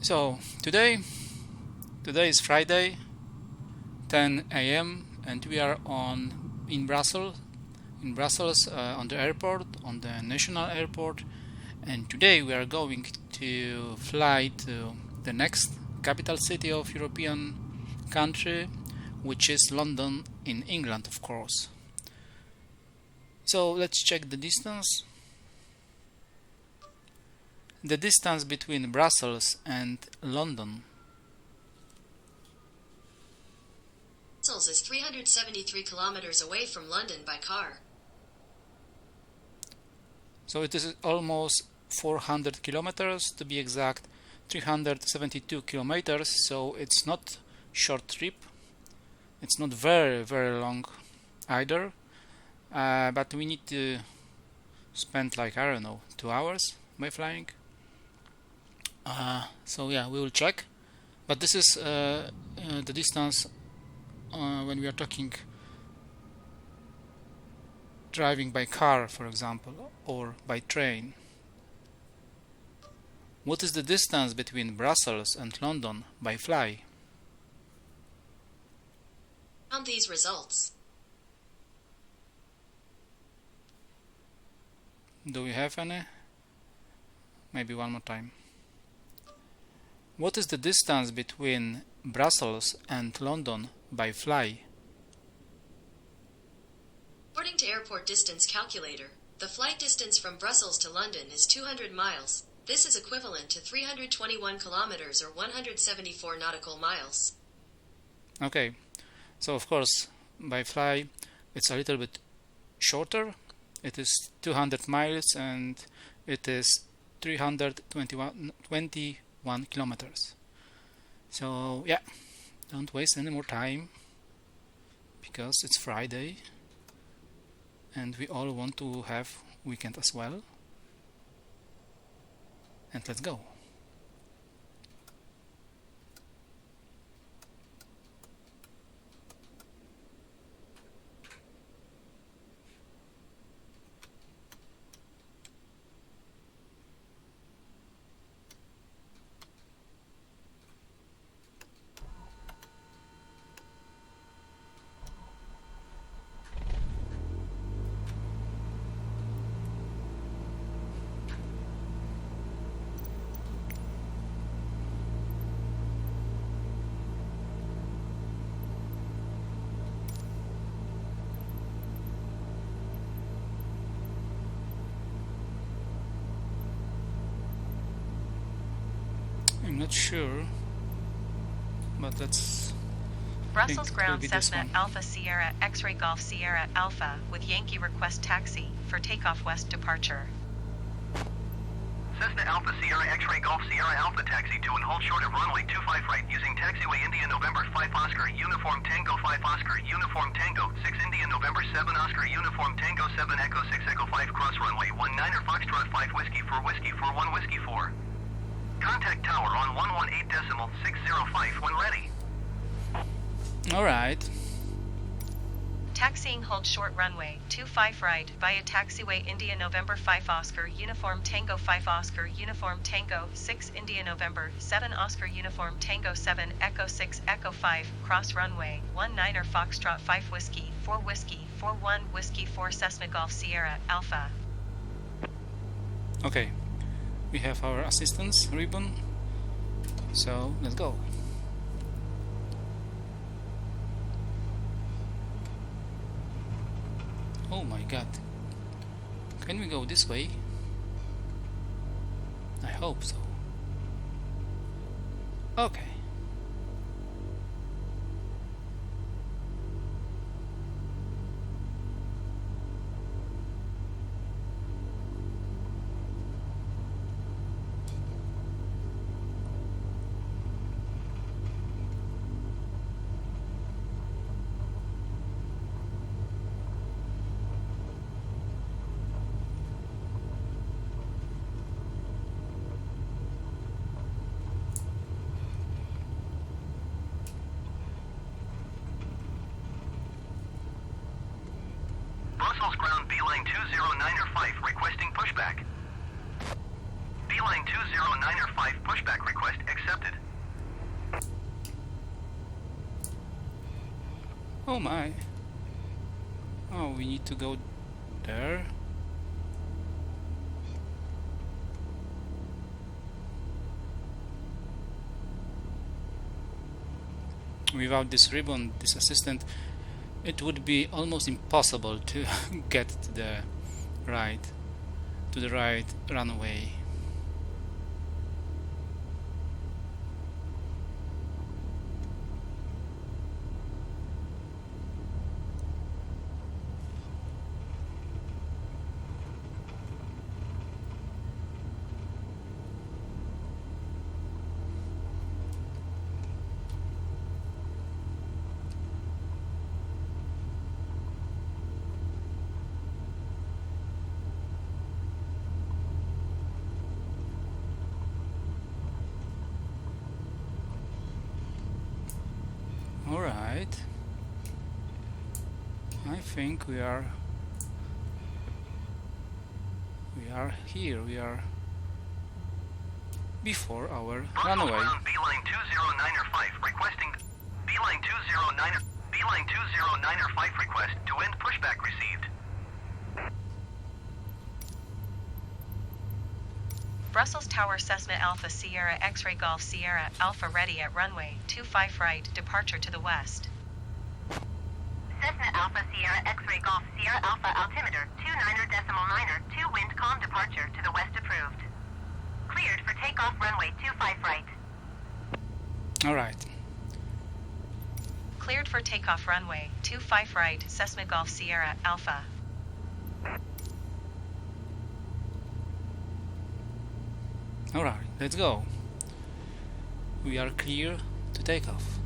So today is Friday, 10 a.m. and we are in Brussels on the airport, on the national airport, and today we are going to fly to the next capital city of European country, which is London in England, of course. So let's check the distance. The distance between Brussels and London. Brussels is 373 kilometers away from London by car. So it is almost 400 kilometers, to be exact, 372 kilometers. So it's not short trip. It's not very long either. But we need to spend like, I don't know, 2 hours by flying. So yeah, we will check. But this is the distance when we are talking driving by car, for example, or by train. What is the distance between Brussels and London by fly? Count these results. Do we have any? Maybe one more time. What is the distance between Brussels and London by fly? According to Airport Distance Calculator, the flight distance from Brussels to London is 200 miles. This is equivalent to 321 kilometers or 174 nautical miles. Okay, so of course by fly it's a little bit shorter. It is 200 miles and it is 321 kilometers. So yeah, don't waste any more time because it's Friday and we all want to have weekend as well. And let's go. I'm not sure, but let's Brussels ground Cessna Alpha Sierra X-Ray Golf Sierra Alpha with Yankee request taxi for takeoff west departure. Cessna Alpha Sierra X-Ray Golf Sierra Alpha taxi to and hold short of runway 25 right using taxiway India November 5 Oscar Uniform Tango 5 Oscar Uniform Tango 6 India November 7 Oscar Uniform Tango 7 Echo 6 Echo 5 cross runway 19er Foxtrot 5 Whiskey 4 Whiskey 4 1 Whiskey 4. Contact tower on 118.605 when ready. Alright. Taxiing hold short runway 25 right via taxiway India November 5 Oscar Uniform Tango 5 Oscar Uniform Tango 6 India November 7 Oscar Uniform Tango 7 Echo 6 Echo 5 cross runway 19er Foxtrot 5 Whiskey 4 Whiskey 4 1 Whiskey 4 Cessna Golf Sierra Alpha. Okay, we have our assistance ribbon, so let's go. Oh my god, can we go this way? I hope so. Okay. Brussels ground B-line 209 or 5 requesting pushback. Beeline 20905 pushback request accepted. Oh my. Oh, we need to go there. Without this ribbon, this assistant, it would be almost impossible to get to the right runway. Alright, I think we are here, we are before our runway. Beeline 20905 requesting Beeline 20905 request to end pushback received. Brussels Tower Cessna Alpha Sierra X-Ray Golf Sierra Alpha ready at runway 25 right, departure to the west. Cessna Alpha Sierra X-Ray Golf Sierra Alpha altimeter 29.9er 2 wind calm departure to the west approved. Cleared for takeoff runway 25 right. Alright. Cleared for takeoff runway 25 right, Cessna Golf Sierra Alpha. Alright, let's go. We are clear to take off.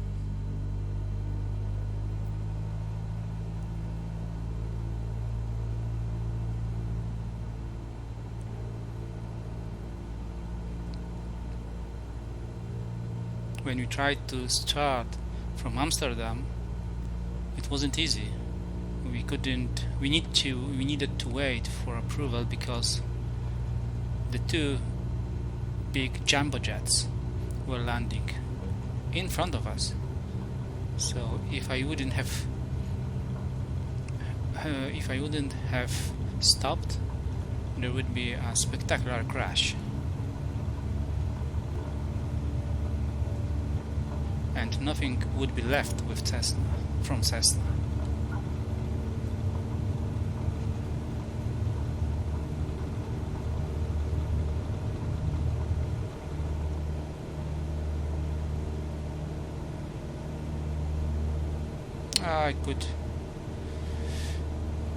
When we tried to start from Amsterdam, it wasn't easy. We needed to wait for approval because the two big jumbo jets were landing in front of us. So if I wouldn't have stopped, there would be a spectacular crash. And nothing would be left with Cessna, from Cessna.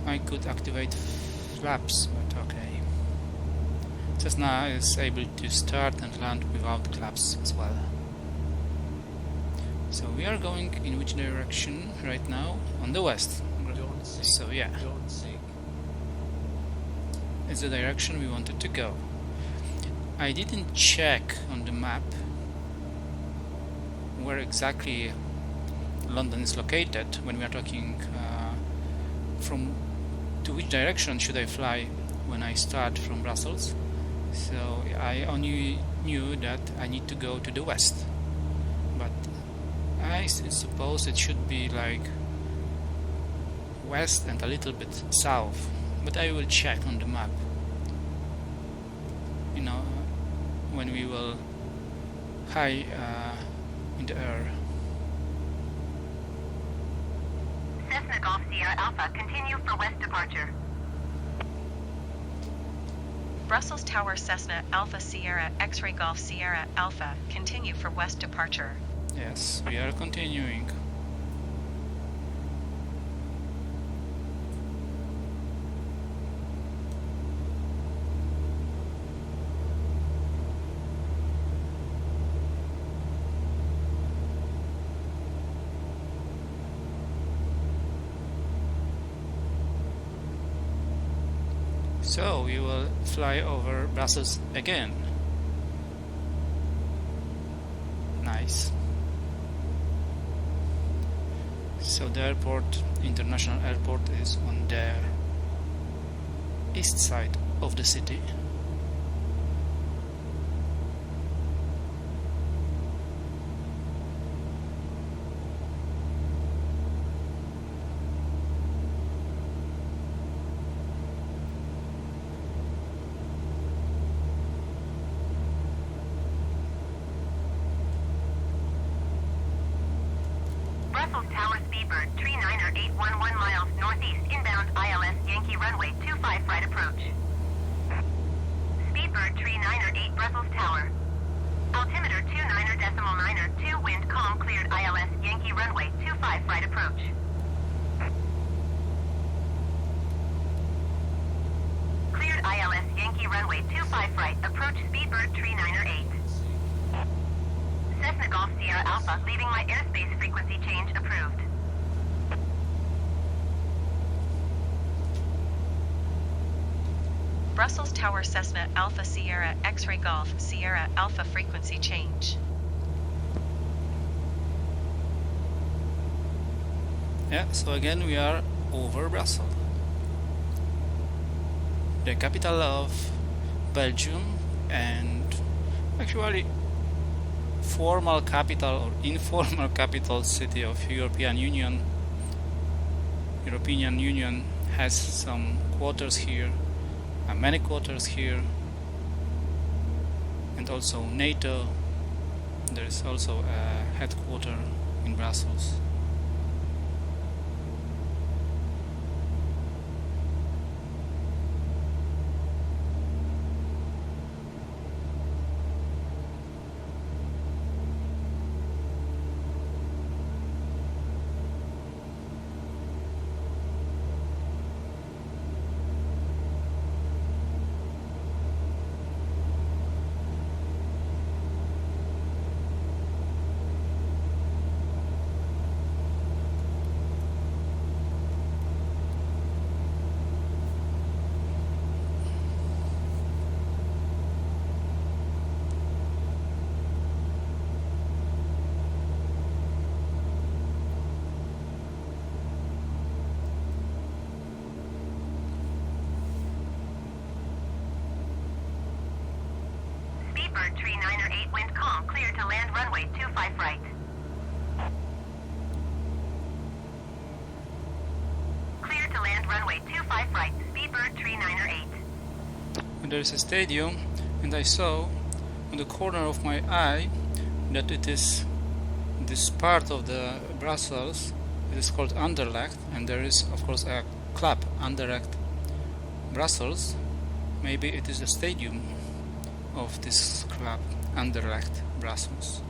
I could activate flaps, but okay. Cessna is able to start and land without claps as well. So we are going in which direction right now? On the west. So yeah, it's the direction we wanted to go. I didn't check on the map where exactly London is located when we are talking from to which direction should I fly when I start from Brussels. So I only knew that I need to go to the west, but I suppose it should be like west and a little bit south, but I will check on the map, you know, when we will high in the air. Cessna Golf Sierra Alpha, continue for west departure. Brussels Tower Cessna Alpha Sierra X-Ray Golf Sierra Alpha, continue for west departure. Yes, we are continuing. So we will fly over Brussels again. Nice. So the airport, international airport, is on the east side of the city. Brussels Tower Speedbird, Tree 90811 miles northeast, inbound ILS Yankee runway 25 right approach. Speedbird Tree 908 Brussels Tower. Altimeter 29.9, 2 wind calm cleared ILS Yankee runway 25 right approach. Cleared ILS Yankee runway 25 right approach Speedbird Tree 908. Cessna Golf Sierra Alpha leaving my airspace frequency change approved. Brussels Tower Cessna Alpha Sierra X-Ray Golf Sierra Alpha frequency change. Yeah, so again we are over Brussels, the capital of Belgium, and actually formal capital or informal capital city of European Union. European Union has some quarters here, many quarters here, and also NATO. There is also a headquarter in Brussels. Speedbird Tree 908 wind calm cleared to land runway 25 right. Cleared to land runway 25 right, Speedbird Tree 908. And there is a stadium, and I saw on the corner of my eye that it is this part of the Brussels. It is called Anderlecht, and there is of course a club, Anderlecht Brussels. Maybe it is the stadium of this club, Anderlecht Brussels.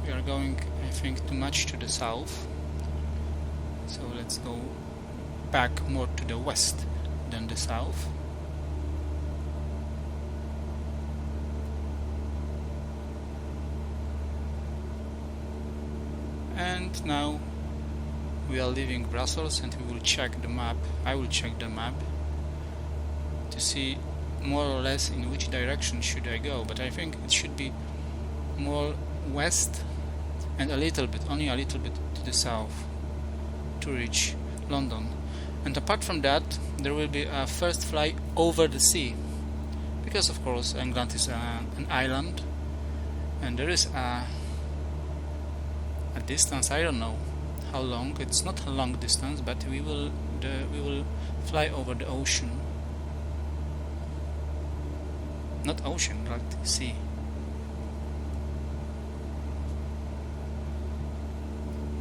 We are going, I think, too much to the south, so let's go back more to the west than the south. And now we are leaving Brussels, and we will check the map. I will check the map to see more or less in which direction should I go, but I think it should be more west and a little bit, only a little bit to the south to reach London. And apart from that, there will be a first flight over the sea, because of course England is an island, and there is a distance. I don't know how long. It's not a long distance, but we will fly over the ocean. Not ocean, like sea.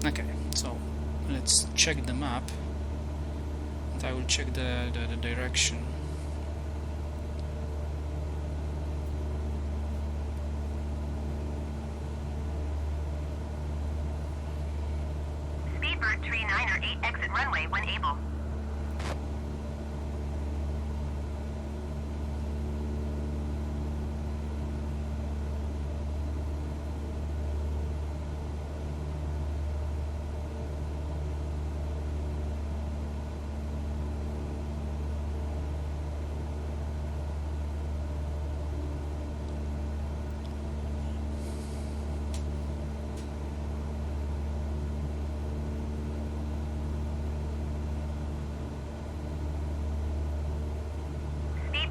Okay, so let's check the map, and I will check the direction. Speedbird Tree 908 exit runway when able.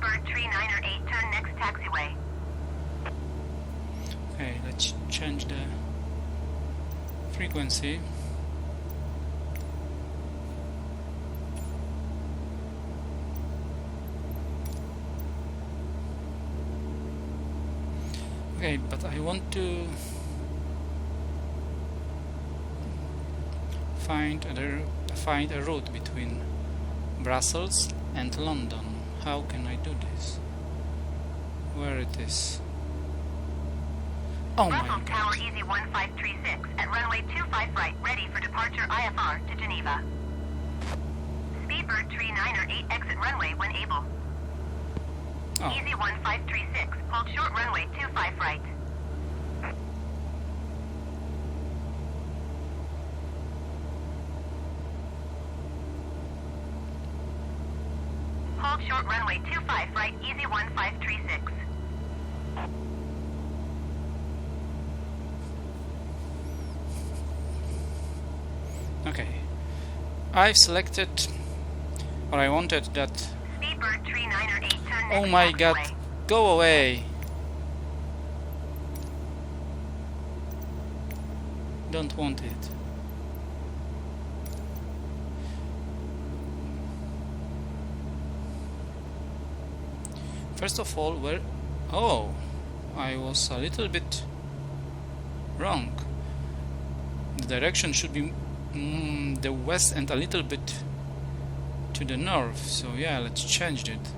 Speedbird tree 908, turn next taxiway. Okay, let's change the frequency. Okay, but I want to find a route between Brussels and London. How can I do this? Where it is? Oh my Brussels Tower God! Easy 1536 at runway 25 right, ready for departure IFR to Geneva. Speedbird tree 908, exit runway when able. Oh, Easy 1536, hold short runway 25 right. Hold short runway 25 right, Easy 1536. okay. I've selected, or I wanted that. Speedbird tree 908, turn next Oh my God! taxiway. Go away! Don't want it. First of all, where... Oh, I was a little bit wrong. The direction should be the west and a little bit to the north. So yeah, let's change it.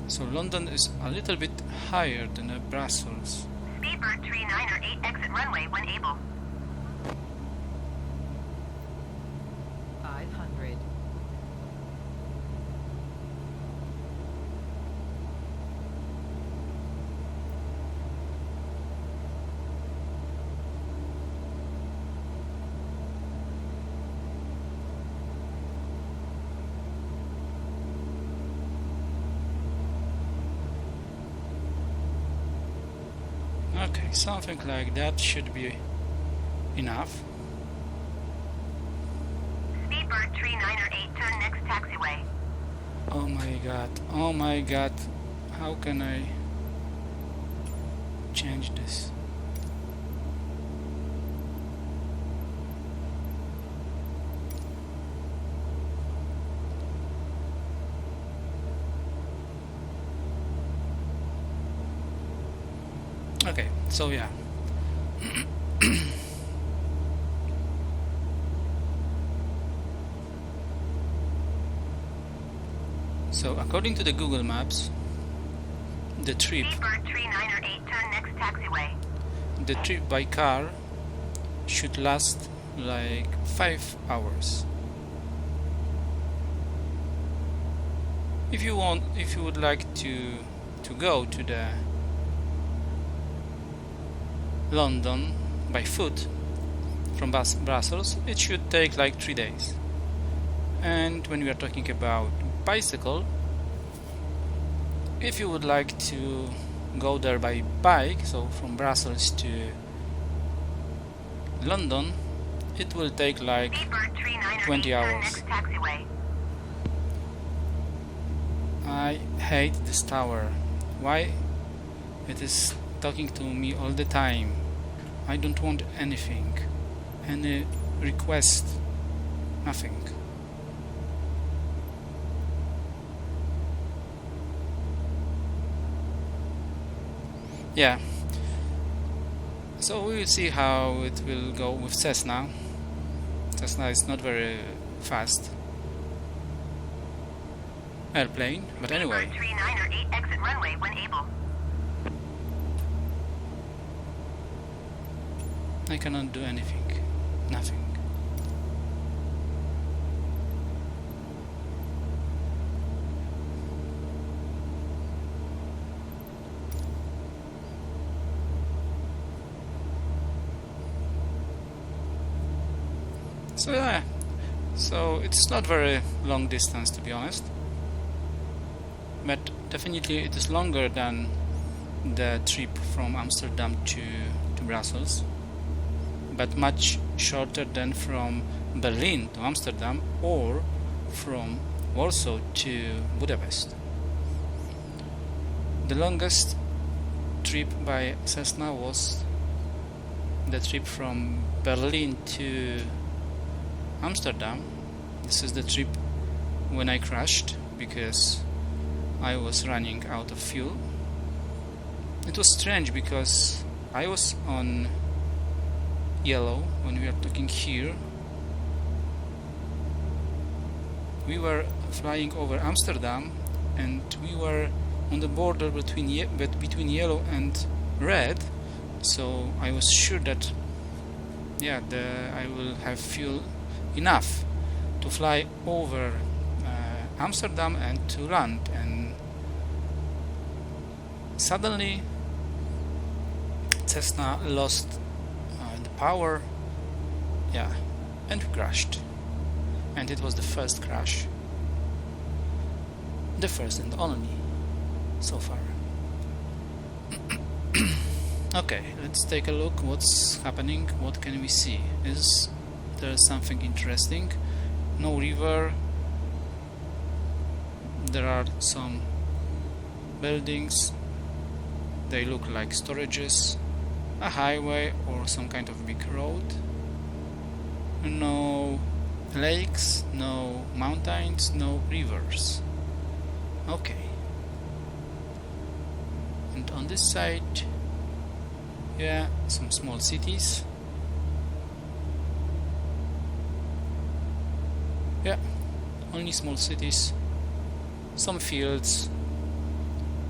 So London is a little bit higher than Brussels. Speedbird tree 908, exit runway when able. 500. Okay, something like that should be enough. Speedbird tree 908, turn next taxiway. Oh my God, oh my God, how can I change this? Okay, so yeah. So according to the Google Maps, the trip Speedbird tree 908, turn next taxiway. by car should last like 5 hours. If you would like to go to the London by foot from Brussels, it should take like 3 days. And when we are talking about bicycle, if you would like to go there by bike, so from Brussels to London, it will take like Speedbird tree 908, 20 turn hours. next taxiway. I hate this tower. Why it is talking to me all the time? I don't want anything, any request, nothing. Yeah, so we will see how it will go with Cessna. Cessna is not very fast airplane, but anyway. Speedbird tree 908, exit runway when able. I cannot do anything, nothing. So yeah, so it's not very long distance, to be honest, but definitely it is longer than the trip from Amsterdam to Brussels, but much shorter than from Berlin to Amsterdam or from Warsaw to Budapest. The longest trip by Cessna was the trip from Berlin to Amsterdam. This is the trip when I crashed because I was running out of fuel. It was strange because I was on yellow when we are talking here. We were flying over Amsterdam and we were on the border between yellow and red, so I was sure that I will have fuel enough to fly over Amsterdam and to land, and suddenly Cessna lost the power, and we crashed. And it was the first crash, the first and only so far. Okay, let's take a look what's happening. What can we see? Is there something interesting? No river. There are some buildings. They look like storages, a highway or some kind of big road. No lakes, no mountains, no rivers. Okay. And on this side, some small cities. Only small cities, some fields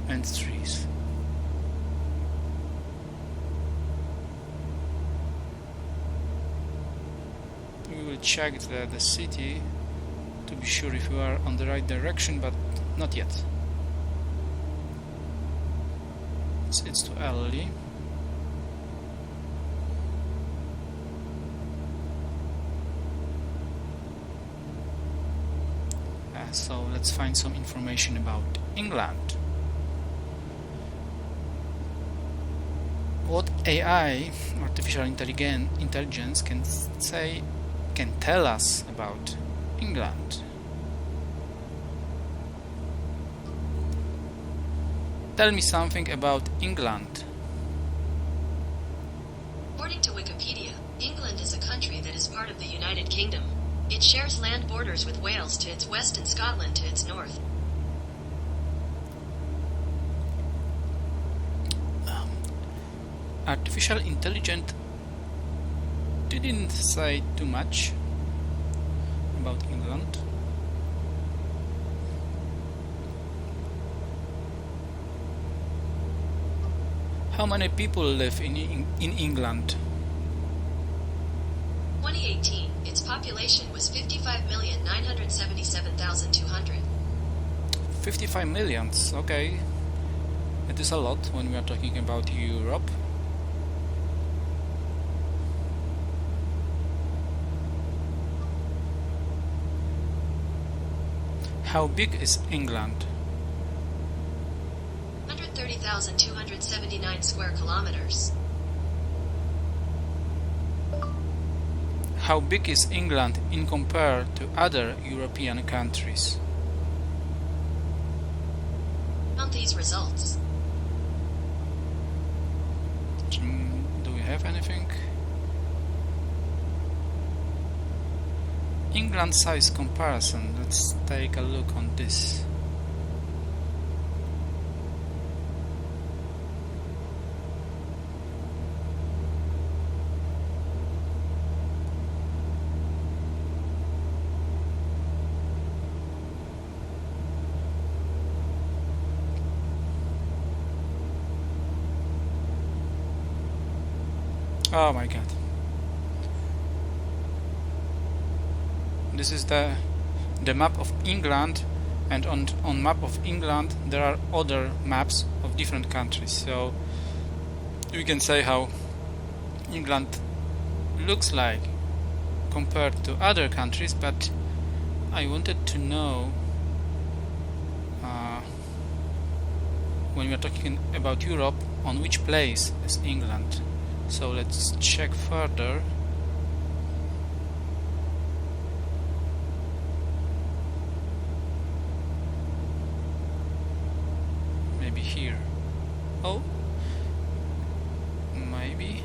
and trees. We will check the city to be sure if we are on the right direction, but not yet. It's too early. So let's find some information about England. What AI, artificial intelligence, can tell us about England? Tell me something about England. According to Wikipedia, England is a country that is part of the United Kingdom. It shares land borders with Wales to its west and Scotland to its north. Artificial intelligence didn't say too much about England. How many people live in England? 2018, its population was 55,977,200. 55 millions, okay. It is a lot when we are talking about Europe. How big is England? 130,279 square kilometers. How big is England in compared to other European countries? Count these results. Do we have anything? England size comparison. Let's take a look on this. Oh my god. This is the map of England, and on map of England there are other maps of different countries. So we can say how England looks like compared to other countries, but I wanted to know when we are talking about Europe, on which place is England. So let's check further. here. Oh, maybe.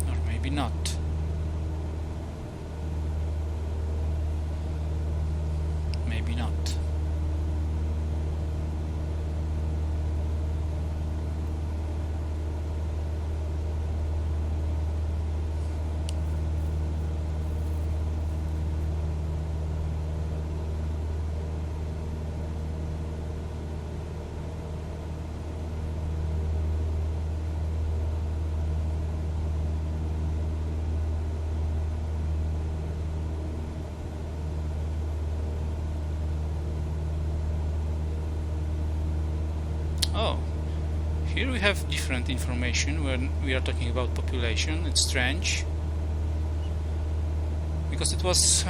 Or maybe not. Maybe not. Oh, here we have different information when we are talking about population. It's strange because it was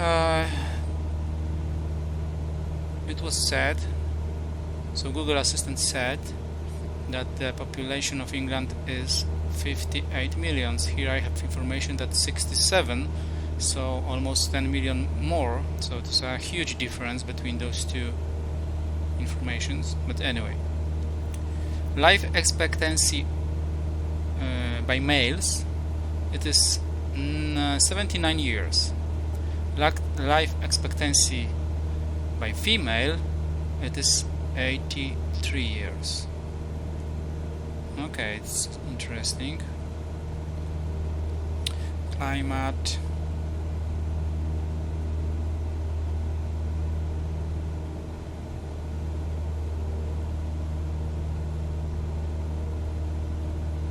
said, so Google Assistant said that the population of England is 58 millions. Here I have information that 67, so almost 10 million more, so it's a huge difference between those two informations. But anyway, life expectancy by males, it is 79 years. Life expectancy by female, it is 83 years. Okay, it's interesting. Climate.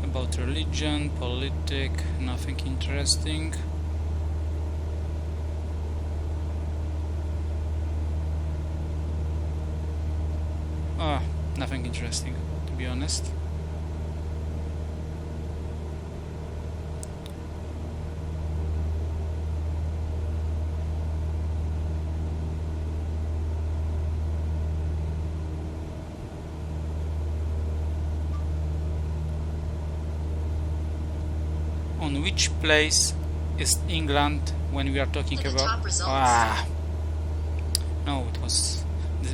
About religion, politics, nothing interesting. Nothing interesting, to be honest. On which place is England when we are talking Look at the about? top results. No, it was.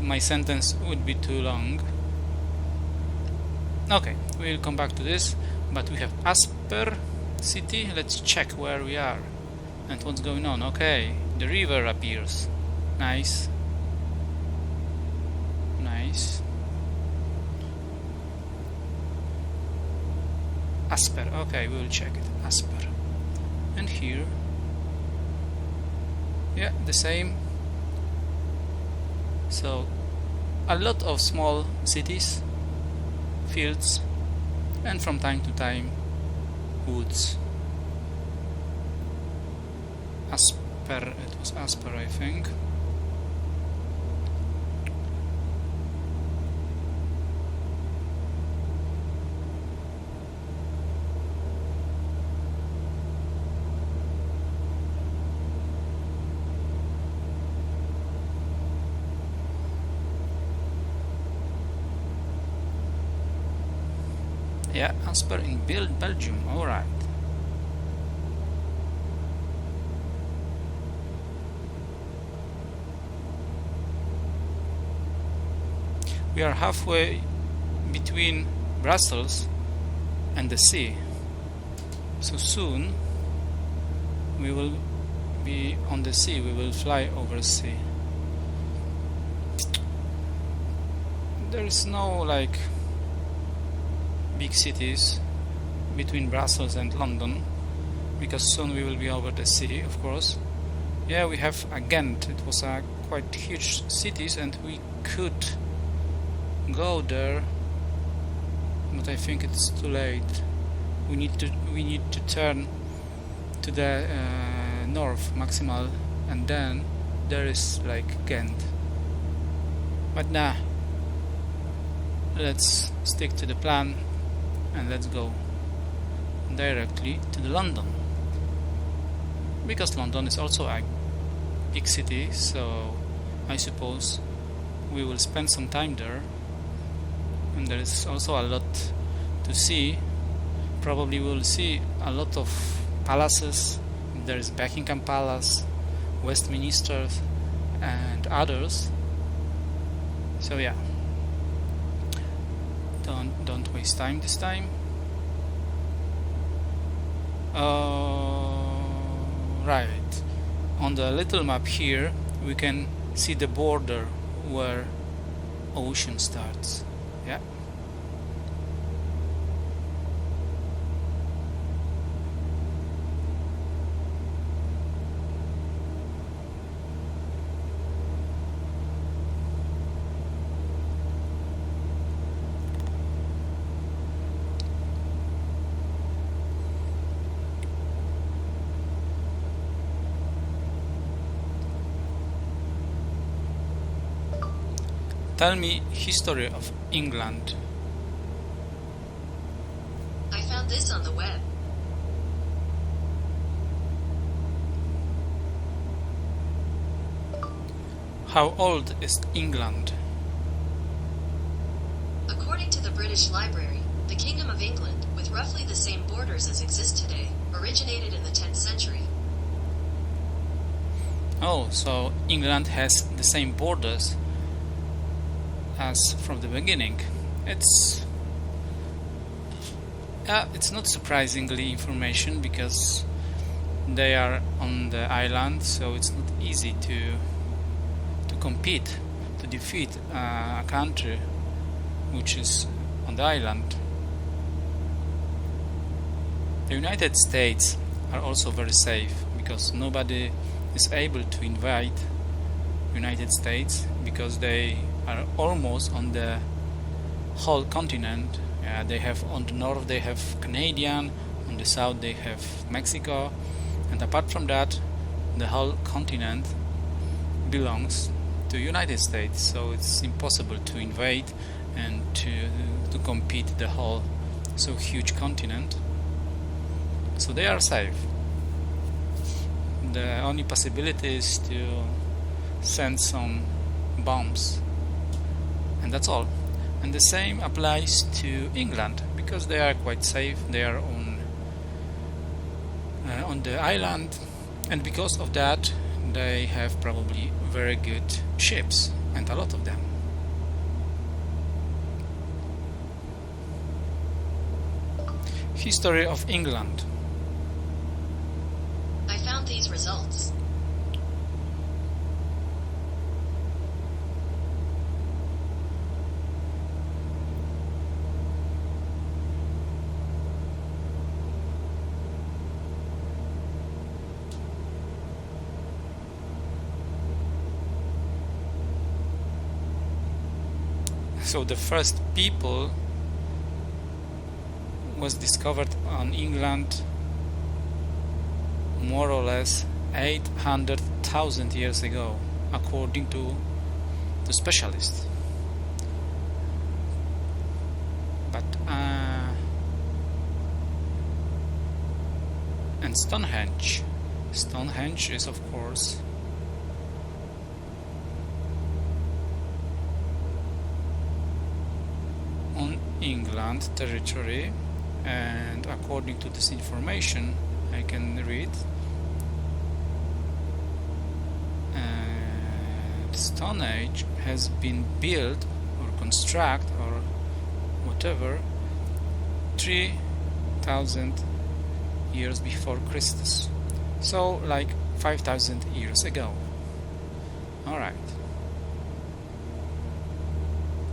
My sentence would be too long. Okay, we'll come back to this. But we have Asper city. Let's check where we are and what's going on. Okay, the river appears. Nice. Nice. Asper. Okay, we will check it. Asper. And here. Yeah, the same. So, a lot of small cities, fields, and from time to time, woods. Asper, it was Asper, I think. Yeah, Asper in Belgium, alright. We are halfway between Brussels and the sea. So soon we will be on the sea, we will fly over the sea. There is no like big cities between Brussels and London, because soon we will be over the sea, of course. Yeah, we have Ghent. It was a quite huge cities, and we could go there, but I think it's too late. We need to turn to the north maximal, and then there is like Ghent. But nah, let's stick to the plan. And let's go directly to the London, because London is also a big city, so I suppose we will spend some time there, and there is also a lot to see. Probably we will see a lot of palaces, There is Buckingham Palace, Westminster, and others. So yeah, don't waste time this time. Right, on the little map here we can see the border where ocean starts. Yeah. Tell me history of England. I found this on the web. How old is England? According to the British Library, the Kingdom of England, with roughly the same borders as exist today, originated in the 10th century. Oh, so England has the same borders as from the beginning. It's not surprisingly information because they are on the island, so it's not easy to compete, to defeat a country which is on the island. The United States are also very safe because nobody is able to invade United States because they are almost on the whole continent. They have on the north they have Canadian, on the south they have Mexico, and apart from that the whole continent belongs to United States, so it's impossible to invade and to compete the whole so huge continent. So they are safe. The only possibility is to send some bombs, and that's all. And the same applies to England because they are quite safe. They are on the island, and because of that they have probably very good ships, and a lot of them. History of England. I found these results. So the first people was discovered on England more or less 800,000 years ago, according to the specialists. But and Stonehenge is of course on England territory, and according to this information I can read, Stone Age has been built or construct or whatever 3,000 years before Christus, so like 5,000 years ago. Alright.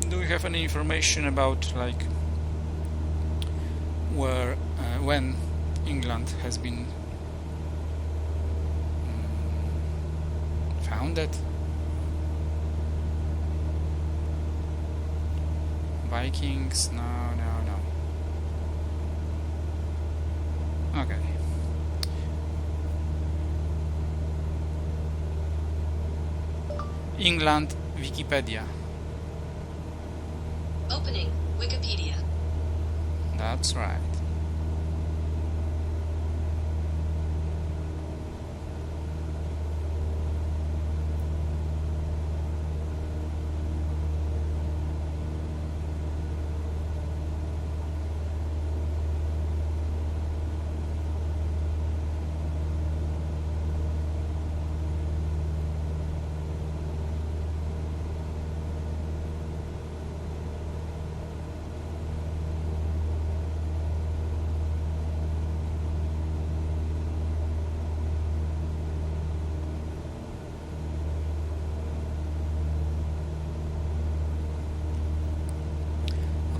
Do you have any information about like where when England has been founded? Vikings? No. Okay. England Wikipedia. Opening Wikipedia. That's right.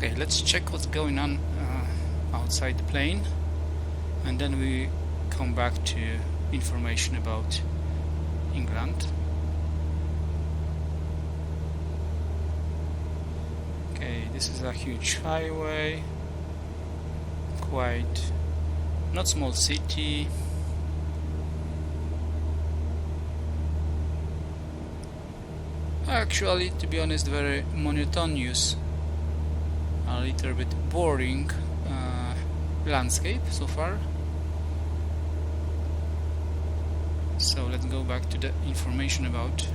Okay, let's check what's going on outside the plane, and then we come back to information about England. Okay, this is a huge highway, quite not small city. Actually, to be honest, very monotonous, a little bit boring landscape so far. So let's go back to the information about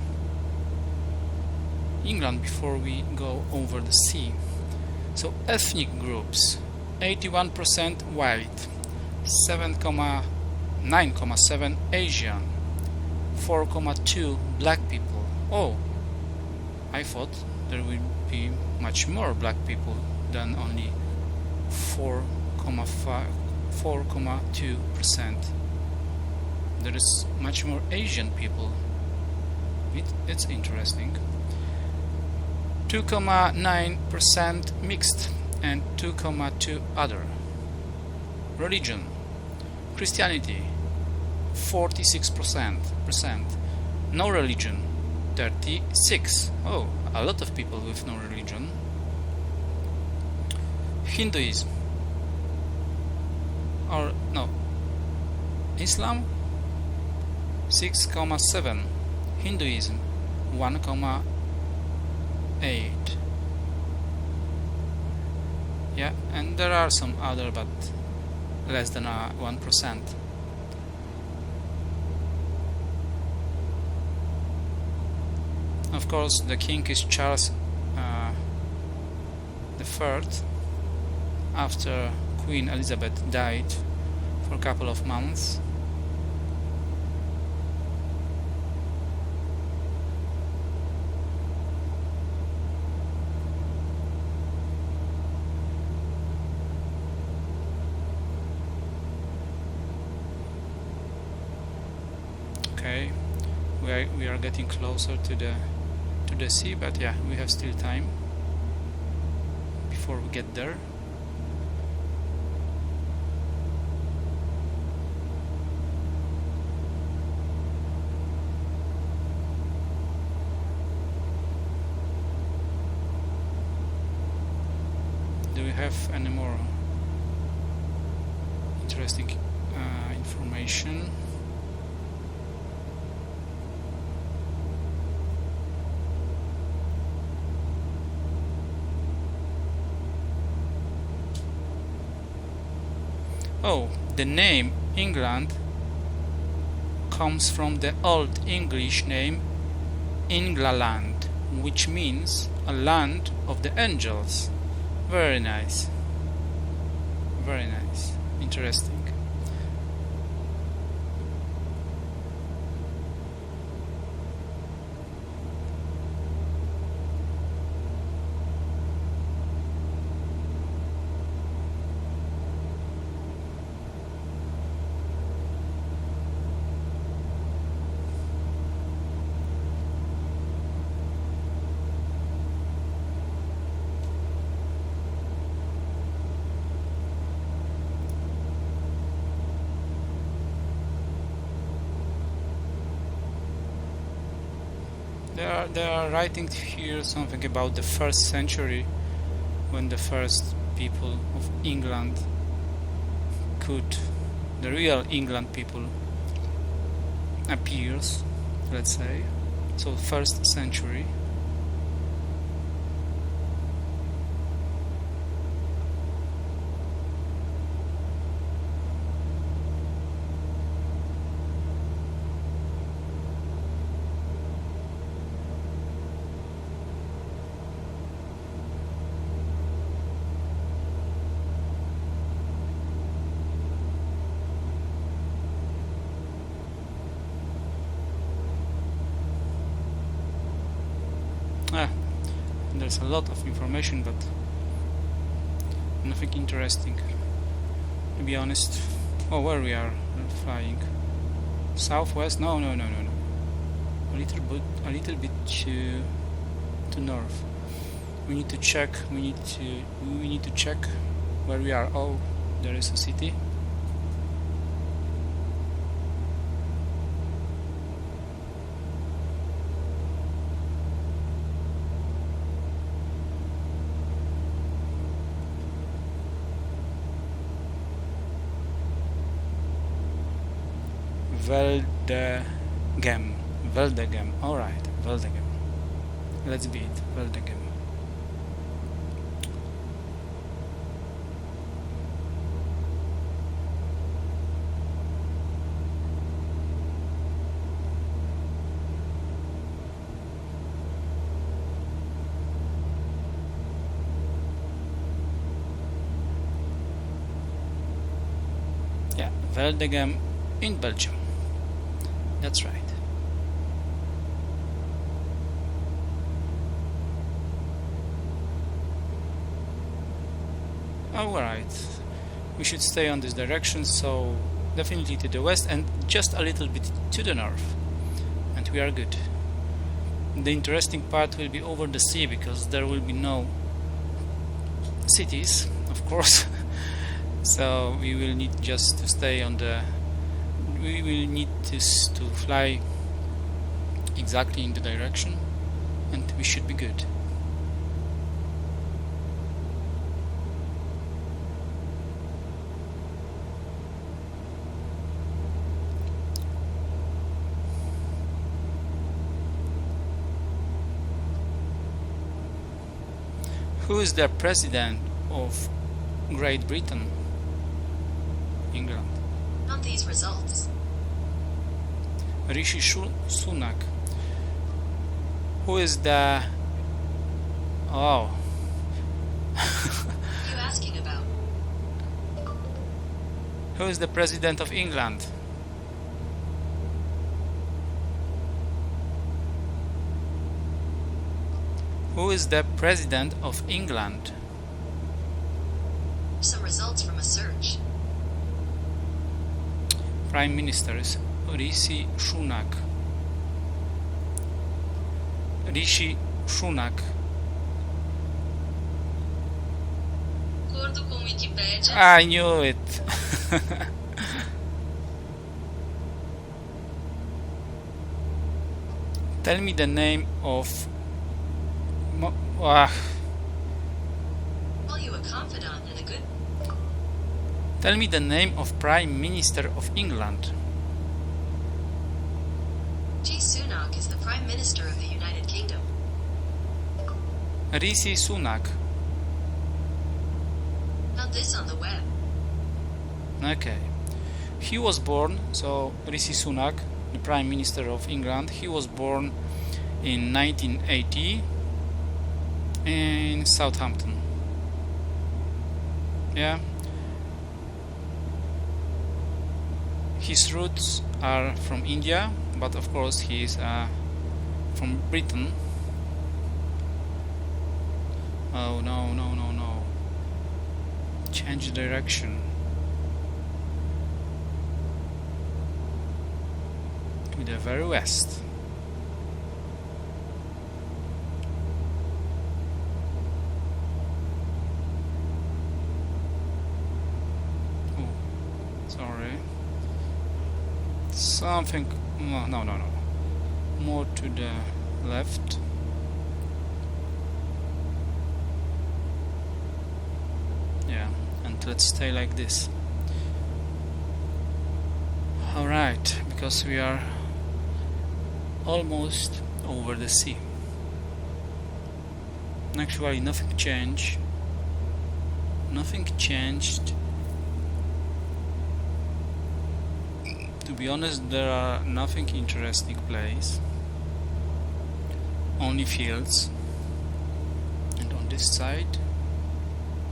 England before we go over the sea. So ethnic groups: 81% white, 9,7 Asian, 4,2 black people. Oh, I thought there would be much more black people than only 4,2%. There is much more Asian people. It's interesting. 2,9% mixed and 2,2 other. Religion: Christianity 46%. No religion 36. Oh, a lot of people with no religion. Hinduism, or no, Islam 6,7. Hinduism 1,8. Yeah, and there are some other, but less than 1%. Of course, the king is Charles the III, after Queen Elizabeth died for a couple of months. Okay, we are getting closer to the sea, but yeah, we have still time before we get there. Do we have any more interesting information? Oh, the name England comes from the Old English name Englaland, which means a land of the angels. Very nice. Very nice. Interesting. They are writing here something about the 1st century, when the first people of England the real England people appears, let's say. So 1st century. There's a lot of information, but nothing interesting, to be honest. Oh, where we are flying? Southwest? No. A little bit to north. We need to check. We need to check where we are. Oh, there is a city. Veldegem. All right, Veldegem. Let's be it. Veldegem. Yeah, Veldegem in Belgium. That's right. Alright, we should stay on this direction, so definitely to the west and just a little bit to the north, and we are good. The interesting part will be over the sea, because there will be no cities, of course. So we will need just to stay on the, we will need to fly exactly in the direction, and we should be good. Who is the president of Great Britain? England. On these results. Rishi Sunak. Who is the... Oh. What are you asking about? Who is the president of England? Who is the president of England? Some results from a search. Prime Minister is Rishi Sunak. Rishi Sunak. Acordo com Wikipedia. I knew it. Tell me the name of... Call you a confidant and a good... Tell me the name of Prime Minister of England. G. Sunak is the Prime Minister of the United Kingdom. Rishi Sunak. Found this on the web. Okay. He was born, so Rishi Sunak, the Prime Minister of England, he was born in 1980 in Southampton. Yeah. His roots are from India, but of course he is from Britain. Oh no, no, no, no. Change direction. To the very west. Oh, sorry. Something. No, no, no, no. More to the left. Yeah, and let's stay like this. Alright, because we are almost over the sea. Actually, nothing changed. Nothing changed. To be honest, there are nothing interesting place. Only fields. And on this side,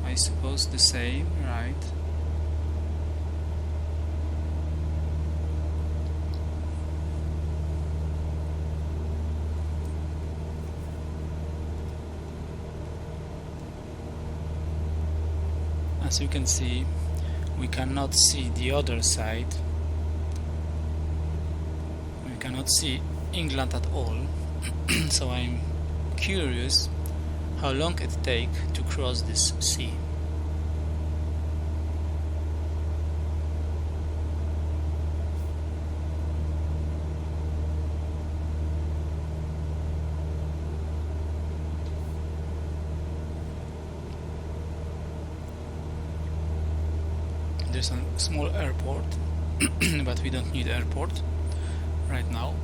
I suppose the same, right? As you can see, we cannot see the other side. We cannot see England at all. So I'm curious how long it takes to cross this sea. There's a small airport, but we don't need airport right now.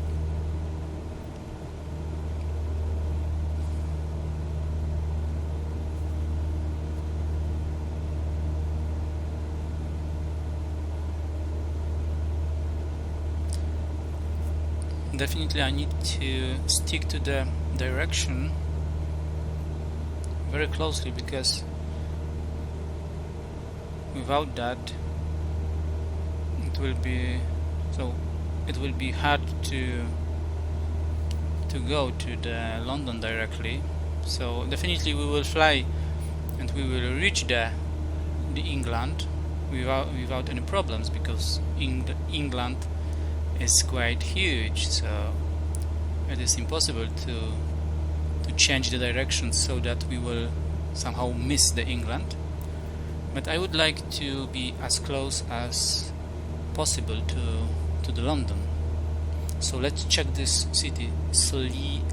Definitely I need to stick to the direction very closely, because without that it will be hard to go to the London directly. So definitely we will fly and we will reach the England without any problems, because England is quite huge, so it is impossible to change the direction so that we will somehow miss the England. But I would like to be as close as possible to the London. So let's check this city. Sleep.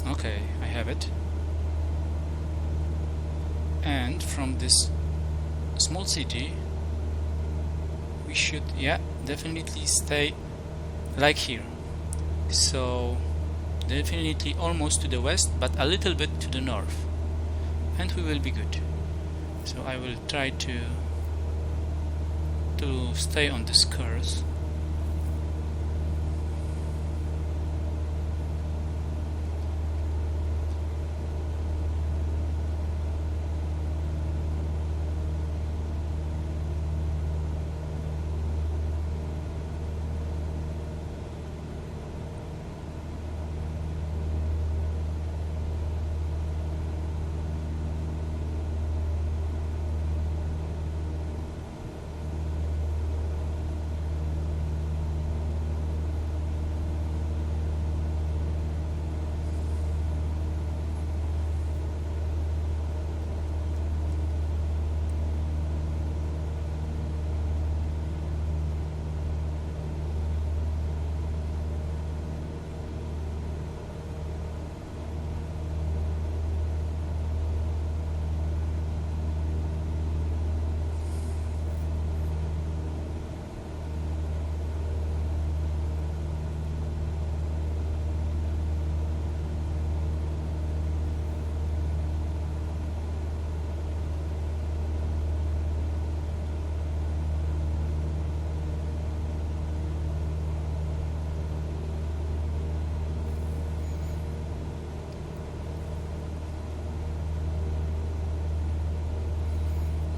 Okay, I have it. And from this small city we should, definitely stay like here. So definitely almost to the west, but a little bit to the north, and we will be good. So I will try to stay on this course.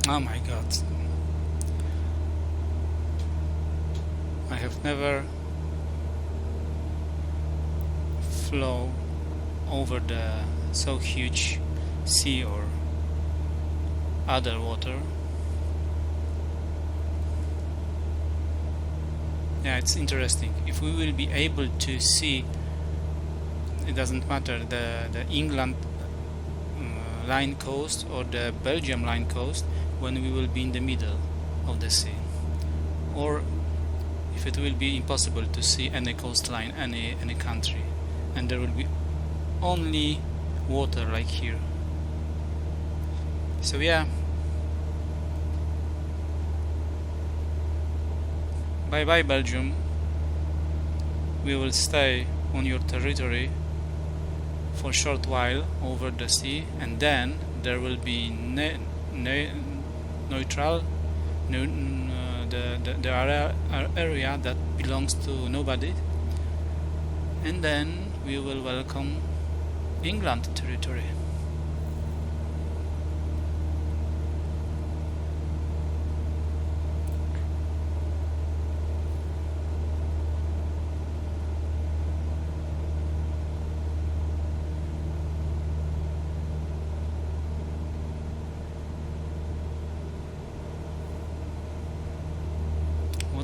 Oh my god, I have never flown over the so huge sea or other water. Yeah, it's interesting. If we will be able to see, it doesn't matter, the England line coast or the Belgium line coast, when we will be in the middle of the sea, or if it will be impossible to see any coastline, any country, and there will be only water like here. So yeah, bye bye Belgium, we will stay on your territory for a short while over the sea, and then there will be neutral, the area that belongs to nobody, and then we will welcome England territory.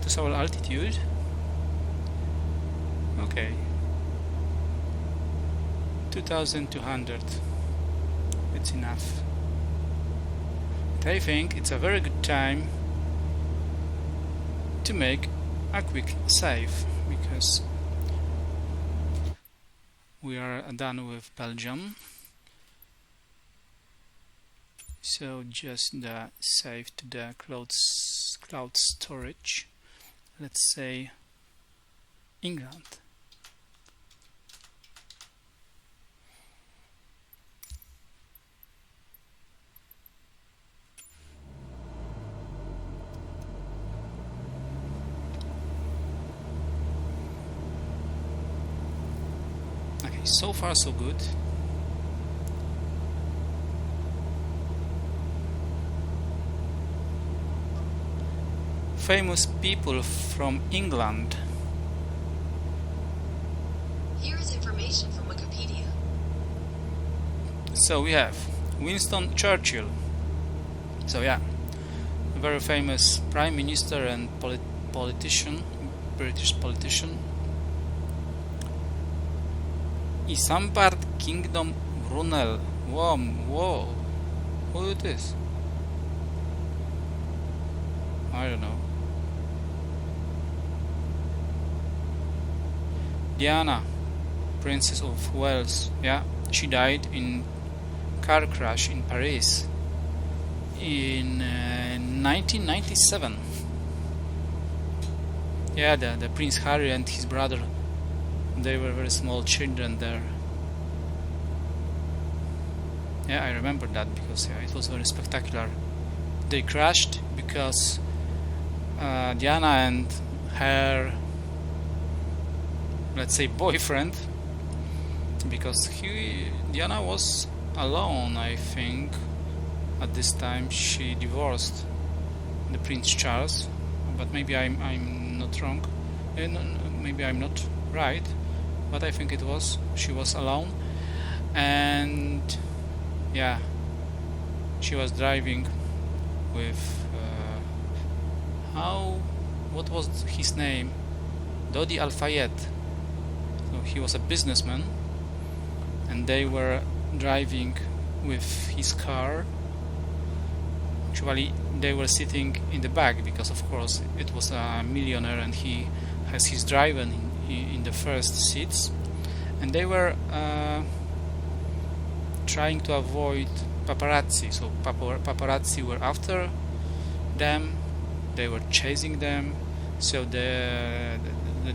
What is our altitude? Okay, 2200. It's enough. But I think it's a very good time to make a quick save, because we are done with Belgium. So just the save to the cloud storage. Let's say England. Okay, so far so good. Famous people from England. Here is information from Wikipedia. So we have Winston Churchill. So yeah, a very famous prime minister and politician, British politician. Isambard Kingdom Brunel. Whoa, who it is? I don't know. Diana, Princess of Wales. Yeah, she died in car crash in Paris in 1997. Yeah, the Prince Harry and his brother, they were very small children there. Yeah, I remember that because yeah, it was very spectacular. They crashed because Diana and her, let's say, boyfriend, because Diana was alone, I think. At this time she divorced the Prince Charles, but maybe I'm not wrong, maybe I'm not right, but I think she was alone, and yeah, she was driving with what was his name? Dodi Al-Fayed. So he was a businessman, and they were driving with his car. Actually, they were sitting in the back because, of course, it was a millionaire and he has his driver in the first seats, and they were trying to avoid paparazzi. So paparazzi were after them, they were chasing them. So the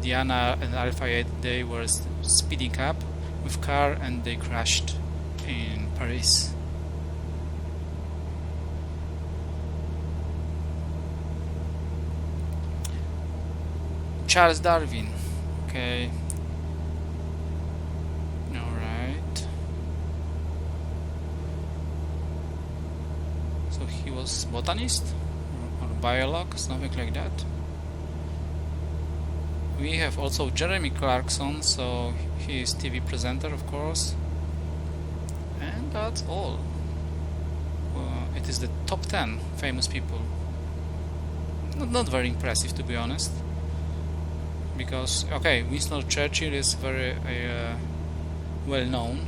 Diana and Al-Fayed, they were speeding up with car and they crashed in Paris. Charles Darwin. Okay. Alright. So he was botanist or biolog, something like that. We have also Jeremy Clarkson, so he is TV presenter, of course. And that's all. It is the top 10 famous people. Not very impressive, to be honest. Because, okay, Winston Churchill is very well known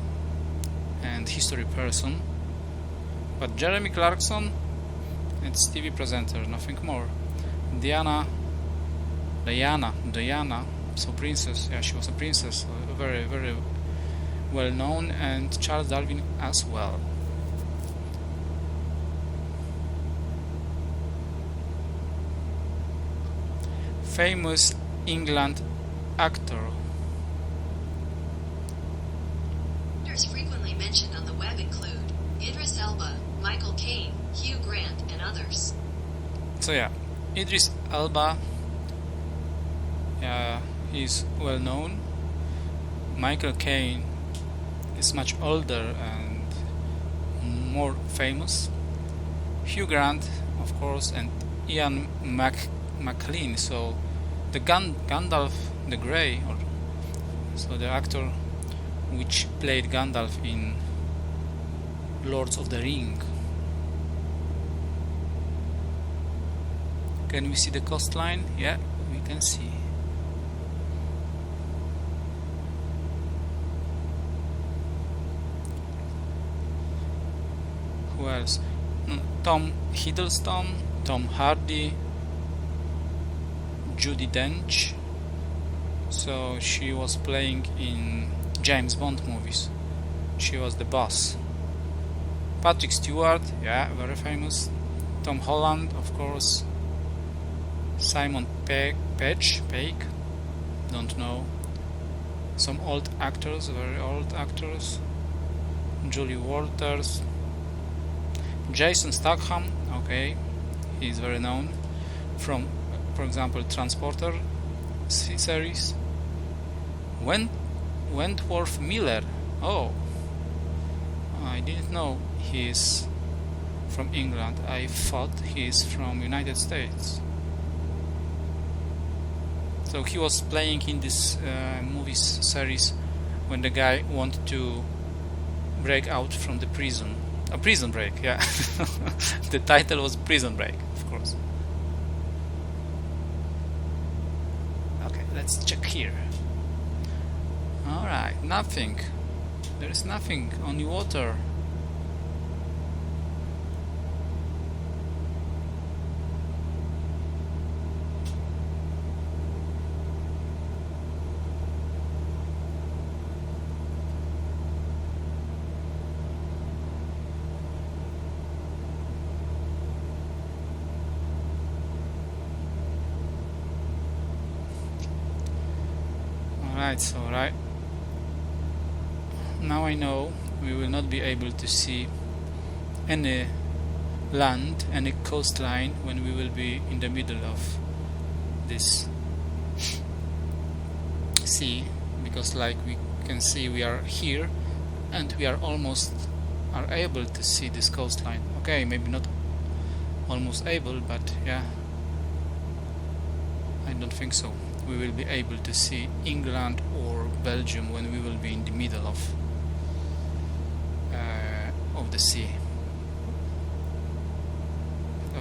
and history person, but Jeremy Clarkson, it's TV presenter, nothing more. Diana, so princess, yeah, she was a princess, very, very well known, and Charles Darwin as well. Famous England actor. Actors frequently mentioned on the web include Idris Elba, Michael Caine, Hugh Grant, and others. So yeah, Idris Elba, he's well known. Michael Caine is much older and more famous. Hugh Grant, of course, and Ian McKellen. So the Gandalf the Grey, so the actor which played Gandalf in Lords of the Ring. Can we see the coastline? Yeah, we can see. Who else? Tom Hiddleston, Tom Hardy, Judi Dench. So she was playing in James Bond movies. She was the boss. Patrick Stewart, yeah, very famous. Tom Holland, of course. Simon Pegg, don't know. Some old actors, very old actors. Julie Walters. Jason Statham, okay, he's very known from, for example, Transporter series. Wentworth Miller, oh, I didn't know he's from England. I thought he's from United States. So he was playing in this movie series when the guy wanted to break out from the prison. A Prison Break, yeah. The title was Prison Break, of course. Okay, let's check here. Alright, nothing. There is nothing, only water. Alright, now I know we will not be able to see any land, any coastline when we will be in the middle of this sea, because like we can see we are here and we are almost able to see this coastline. Okay, maybe not almost able, but yeah, I don't think so. We will be able to see England or Belgium when we will be in the middle of the sea.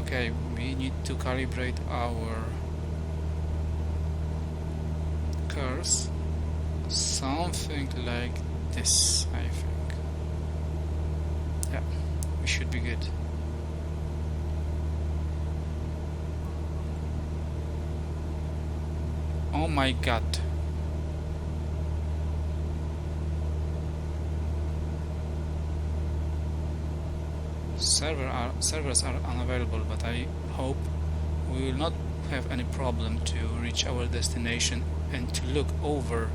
Okay, we need to calibrate our curves, something like this, I think. Yeah, we should be good. Oh my god. Servers are unavailable, but I hope we will not have any problem to reach our destination and to look over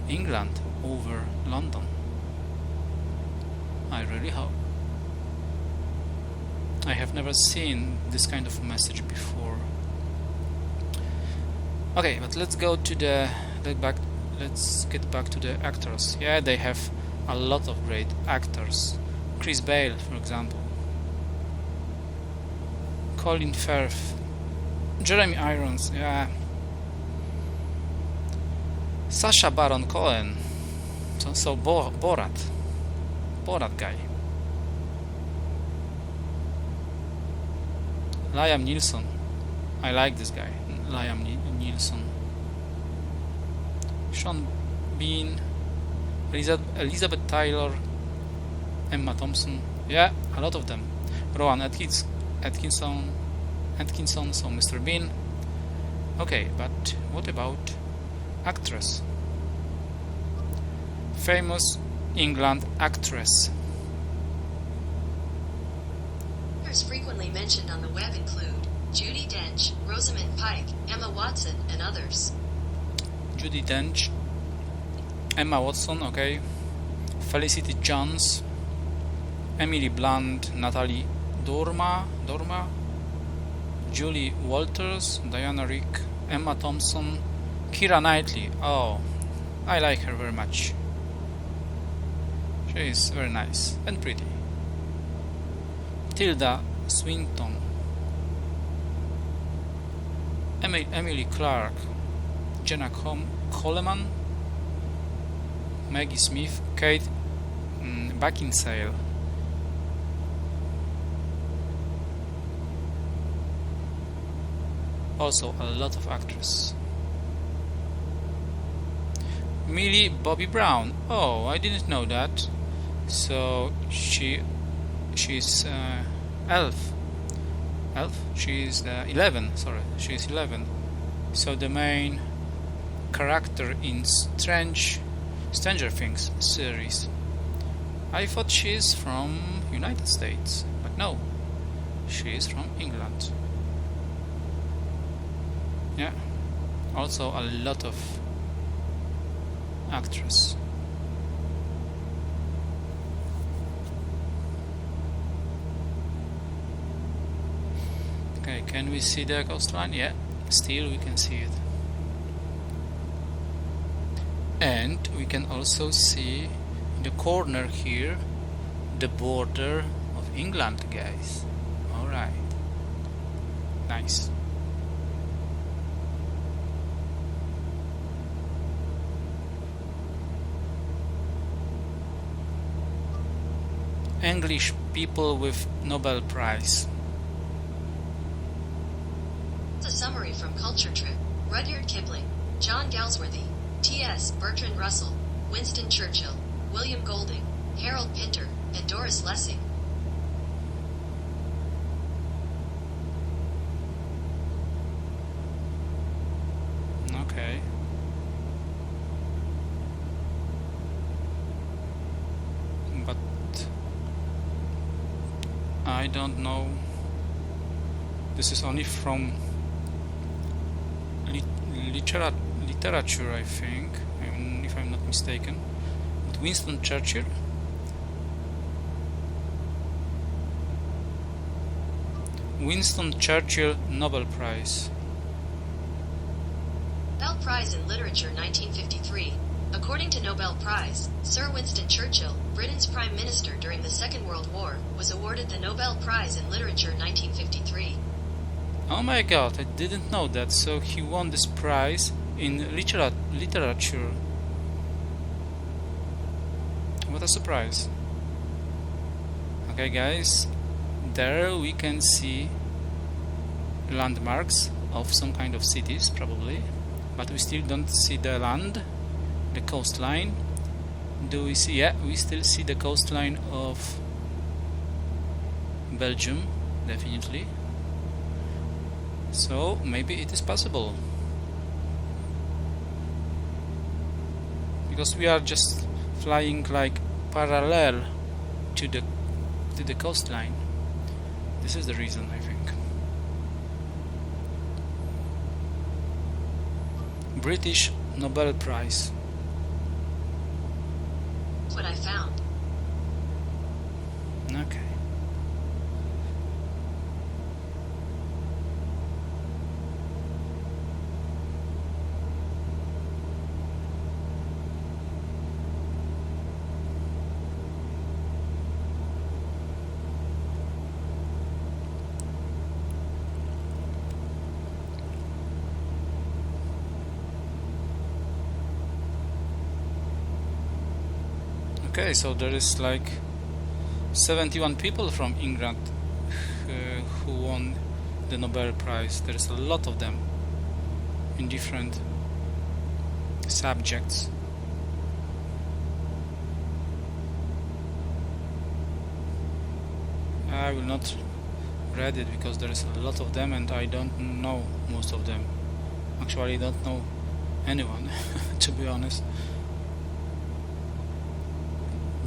England, over London. I really hope. I have never seen this kind of message before. Okay, but let's go to the let's get back to the actors. Yeah, they have a lot of great actors. Chris Bale, for example, Colin Firth, Jeremy Irons, yeah, Sacha Baron Cohen, so Borat guy, Liam Neeson, I like this guy, Liam Neeson, Sean Bean, Elizabeth Taylor, Emma Thompson, yeah, a lot of them. Rowan Atkinson, so Mr. Bean. Okay, but what about actress? Famous England actress. Actors frequently mentioned on the web include Judi Dench, Rosamund Pike, Emma Watson, and others. Judi Dench, Emma Watson, okay, Felicity Jones, Emily Blunt, Natalie Dormer, Julie Walters, Diana Rick, Emma Thompson, Keira Knightley. Oh, I like her very much. She is very nice and pretty. Tilda Swinton, Emily Clark, Jenna Coleman, Maggie Smith, Kate Beckinsale, Also a lot of actors. Millie Bobby Brown. Oh, I didn't know that. So she's elf. She's 11. Sorry, she's 11. So the main character in Stranger Things series. I thought she's from United States, but no, she's from England. Yeah, also a lot of actors. Okay, can we see the coastline? Yeah, still we can see it. And we can also see in the corner here the border of England, guys. Alright. Nice. English people with Nobel Prize. A summary from Culture Trip. Rudyard Kipling, John Galsworthy, T.S. Bertrand Russell, Winston Churchill, William Golding, Harold Pinter, and Doris Lessing. Okay. But I don't know. This is only from literature, I think, if I'm not mistaken. But Winston Churchill. Winston Churchill Nobel Prize. Nobel Prize in Literature 1953. According to Nobel Prize, Sir Winston Churchill, Britain's Prime Minister during the Second World War, was awarded the Nobel Prize in Literature 1953. Oh my god, I didn't know that. So he won this prize in literature. What a surprise. Okay guys, there we can see landmarks of some kind of cities probably, but we still don't see the land, the coastline. Do we see? Yeah, we still see the coastline of Belgium, definitely. So maybe it is possible, because we are just flying like parallel to the coastline. This is the reason, I think. British Nobel Prize. That's what I found. Okay. Okay, so there is like 71 people from England who won the Nobel Prize. There is a lot of them in different subjects. I will not read it because there is a lot of them and I don't know most of them. Actually, I don't know anyone, to be honest.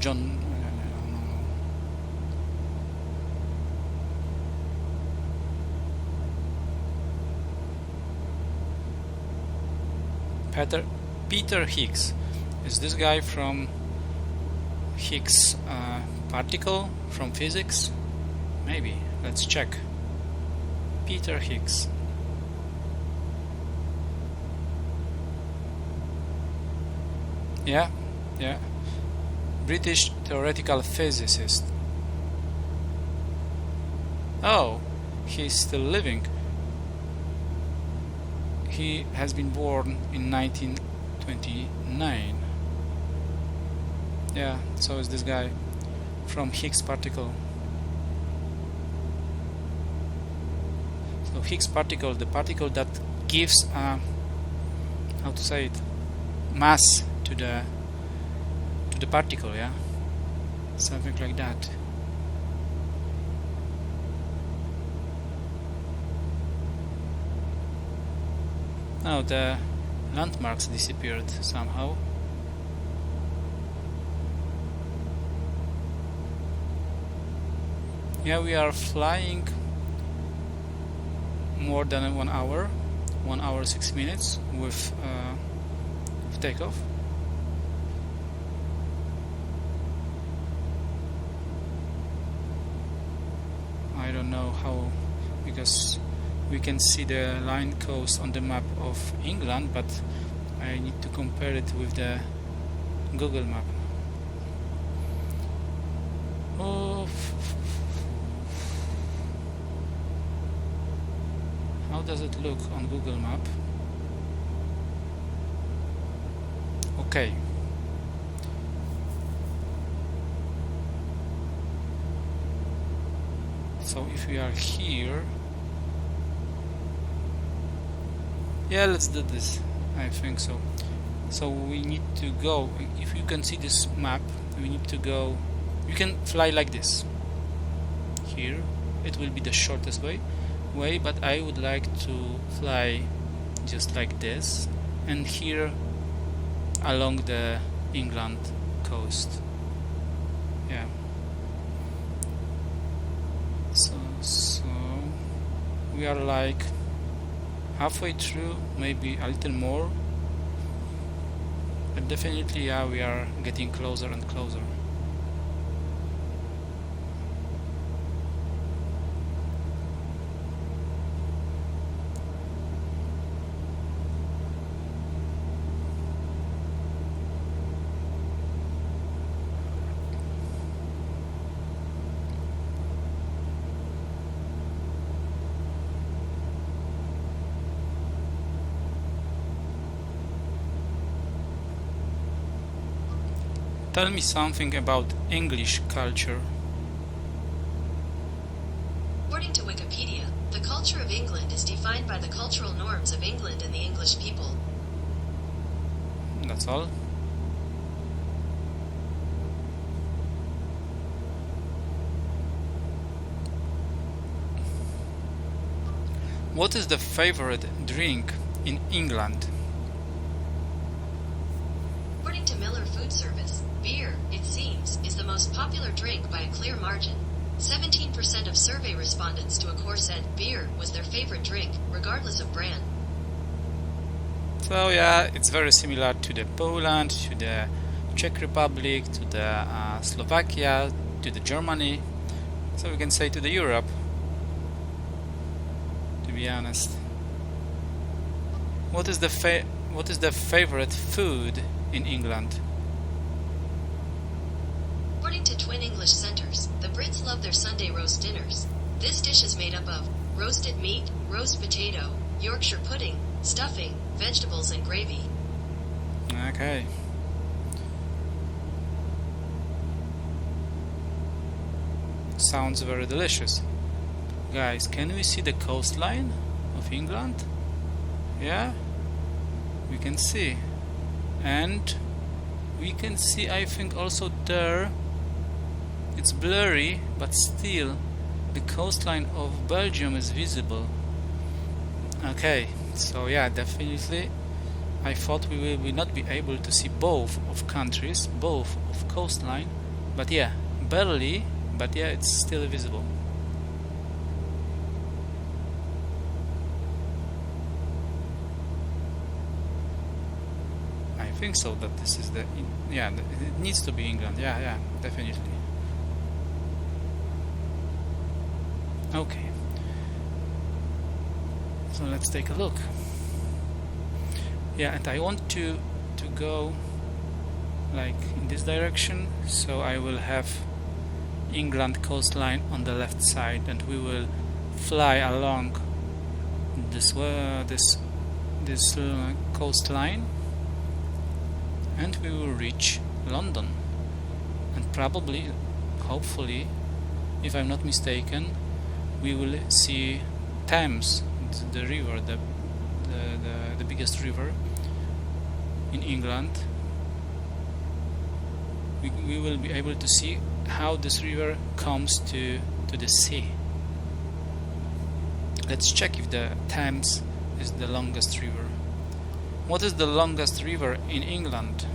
John, Peter Higgs. Is this guy from Higgs particle from physics? Maybe. Let's check. Peter Higgs. Yeah. British theoretical physicist. Oh, he's still living. He has been born in 1929. Yeah, so is this guy from Higgs particle. So So Higgs particle, the particle that gives how to say it, mass to the particle, yeah, something like that. Now the landmarks disappeared somehow. Yeah, we are flying more than 1 hour, 1 hour 6 minutes with takeoff. I don't know how, because we can see the line coast on the map of England, but I need to compare it with the Google map. Oh, how does it look on Google map? Okay. So if we are here, yeah, let's do this. I think so. So we need to go, if you can see this map, we need to go, you can fly like this. Here, it will be the shortest way, but I would like to fly just like this, and here along the England coast. Yeah. So we are like halfway through, maybe a little more, but definitely, yeah, we are getting closer and closer. Tell me something about English culture. According to Wikipedia, the culture of England is defined by the cultural norms of England and the English people. That's all. What is the favorite drink in England? According to Miller Food Service, beer, it seems, is the most popular drink by a clear margin. 17% of survey respondents to a core said beer was their favorite drink, regardless of brand. So yeah, it's very similar to the Poland, to the Czech Republic, to the Slovakia, to the Germany. So we can say to the Europe, to be honest. What is the favorite food in England? According to Twin English Centers, the Brits love their Sunday roast dinners. This dish is made up of roasted meat, roast potato, Yorkshire pudding, stuffing, vegetables, and gravy. Okay. Sounds very delicious. Guys, can we see the coastline of England? Yeah, we can see. And we can see, I think, also there, it's blurry, but still the coastline of Belgium is visible. Okay, so yeah, definitely I thought we will not be able to see both of countries, both of coastline, but yeah, barely, but yeah, it's still visible. I think so, that this is the, yeah, it needs to be England. Yeah, definitely. Okay, so let's take a look. Yeah, and I want to go like in this direction, so I will have England coastline on the left side, and we will fly along this coastline, and we will reach London, and probably, hopefully, if I'm not mistaken, we will see Thames, the river, the biggest river in England, we will be able to see how this river comes to the sea. Let's check if the Thames is the longest river. What is the longest river in England?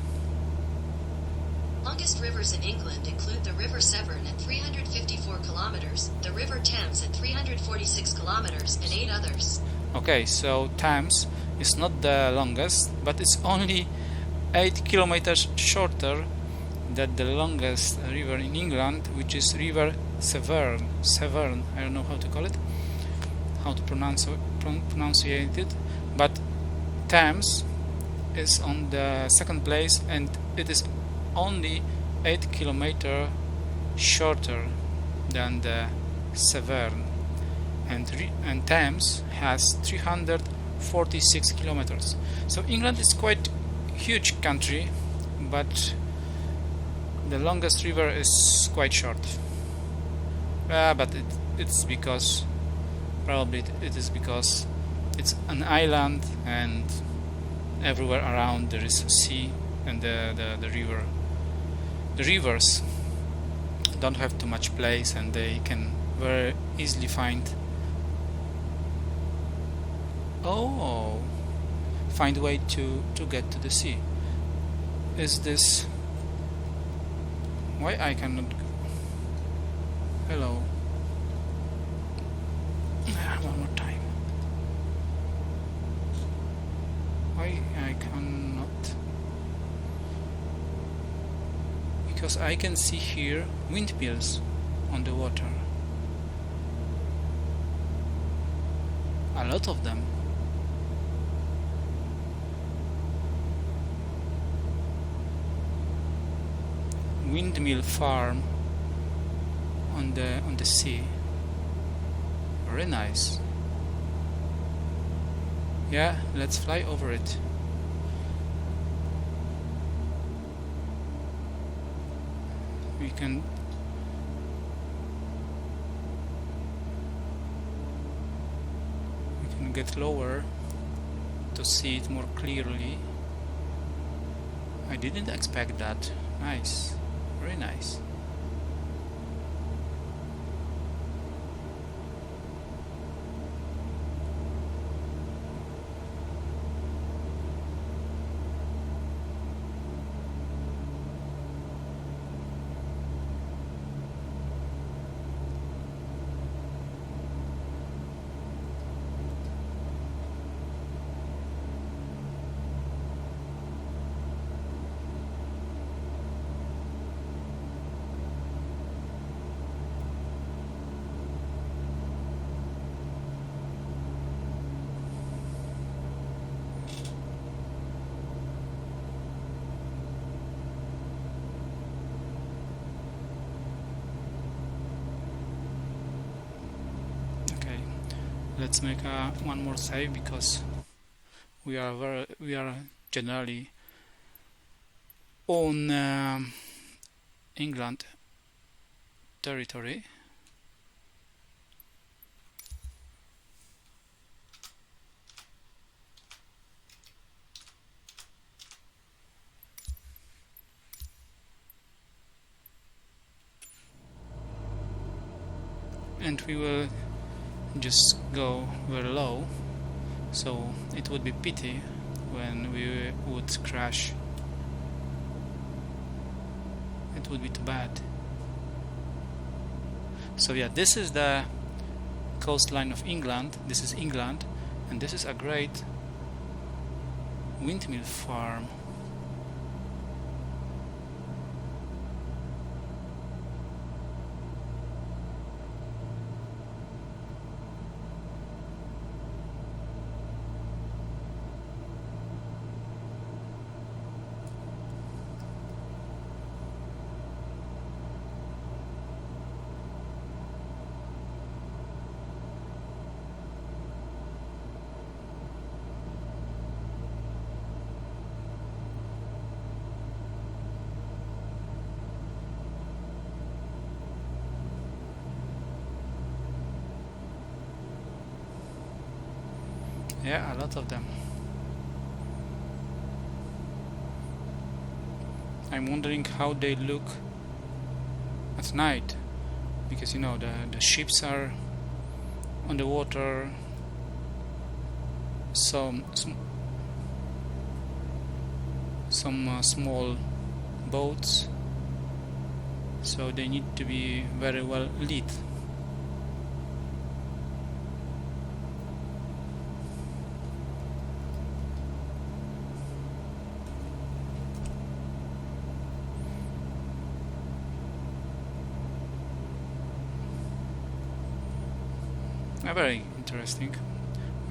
Longest rivers in England include the River Severn at 354 kilometers, the River Thames at 346 kilometers, and 8 others. Okay, so Thames is not the longest, but it's only 8 kilometers shorter than the longest river in England, which is River Severn. Severn, I don't know how to call it, how to pronounce it, but Thames is on the second place, and it is only 8 kilometers shorter than the Severn, and Thames has 346 kilometers. So England is quite huge country, but the longest river is quite short. But it's because probably it is because it's an island, and everywhere around there is a sea, and the river. The rivers don't have too much place, and they can very easily find way to get to the sea. Is this why I cannot? Hello. One more time. Why I cannot? Because I can see here windmills on the water. A lot of them. Windmill farm on the sea. Very nice. Yeah, let's fly over it. We can get lower to see it more clearly. I didn't expect that. Nice. Very nice. Let's make one more save, because we are generally on England territory. And we will just go very low, so it would be pity when we would crash. It would be too bad. So yeah, this is the coastline of England. This is England, and this is a great windmill farm. Yeah, a lot of them. I'm wondering how they look at night, because you know the ships are on the water, some small boats, so they need to be very well lit. Very interesting.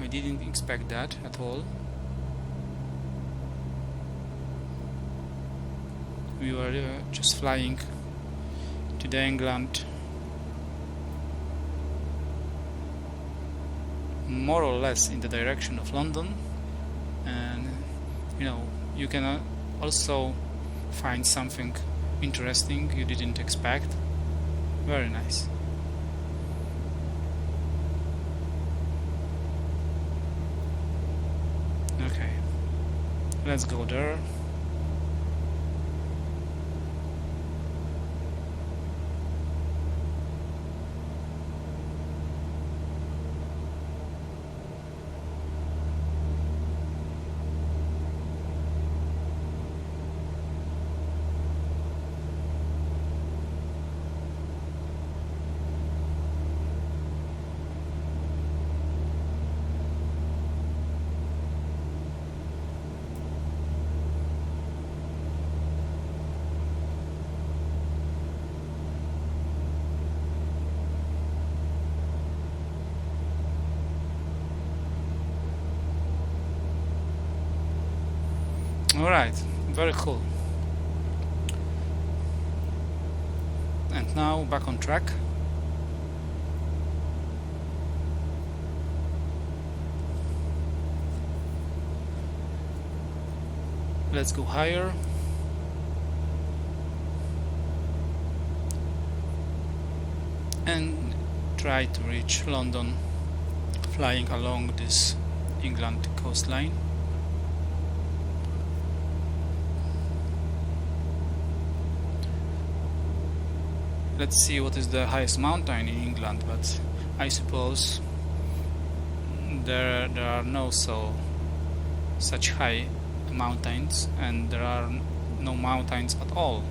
I didn't expect that at all. We were just flying to the England, more or less in the direction of London, and you know, you can also find something interesting you didn't expect. Very nice. Okay, let's go there. Alright, very cool. And now back on track. Let's go higher. And try to reach London, flying along this England coastline. Let's see what is the highest mountain in England, but I suppose there are no such high mountains, and there are no mountains at all.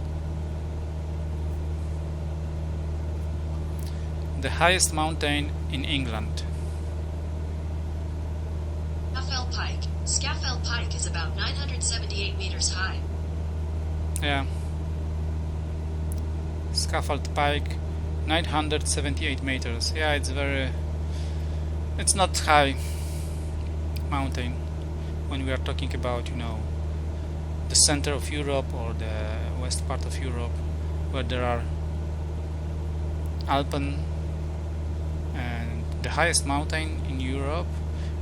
The highest mountain in England. Scafell Pike is about 978 meters high. Yeah. Scaffold Pike, 978 meters. Yeah, it's not high mountain when we are talking about, you know, the center of Europe or the west part of Europe, where there are Alpen, and the highest mountain in Europe,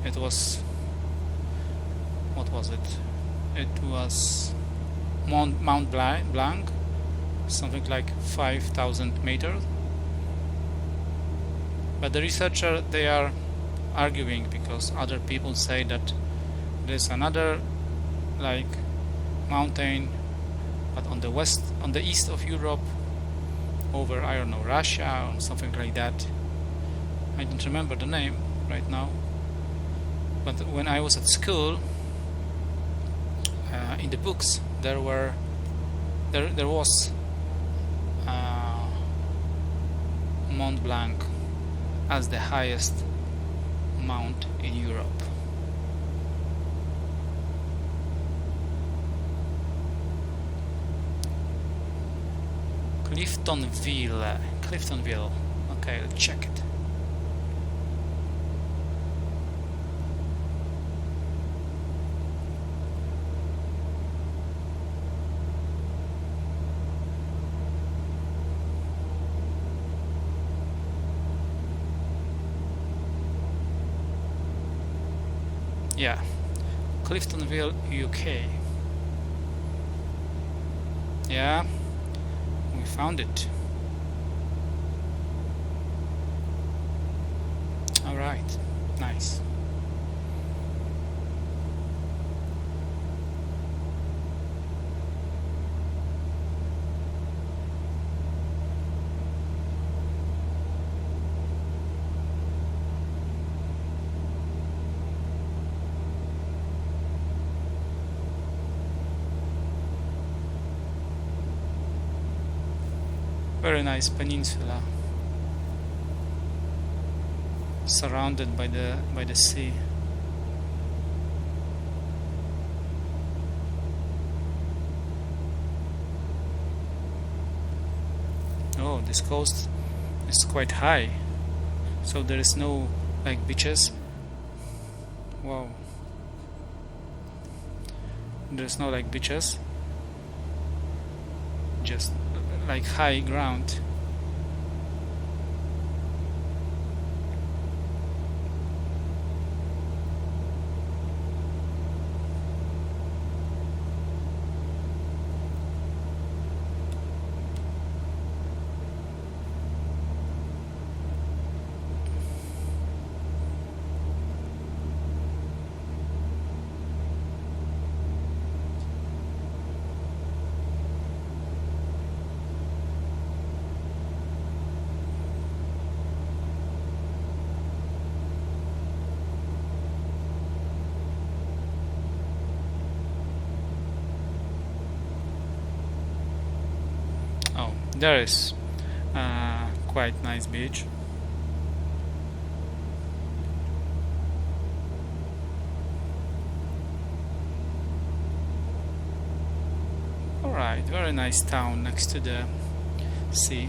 it was, what was it? It was Mount Blanc, something like 5,000 meters. But the researcher, they are arguing, because other people say that there's another like mountain, but on the east of Europe, over, I don't know, Russia or something like that. I don't remember the name right now. But when I was at school, in the books there was Mont Blanc as the highest mount in Europe. Cliftonville. Okay, let's check it. Yeah, Cliftonville, UK. Yeah, we found it. Alright, nice. Very nice peninsula, surrounded by the sea. Oh, this coast is quite high, so there is no like beaches. Wow, there's no like beaches, just like high ground. Oh, there is quite nice beach. Alright, very nice town next to the sea.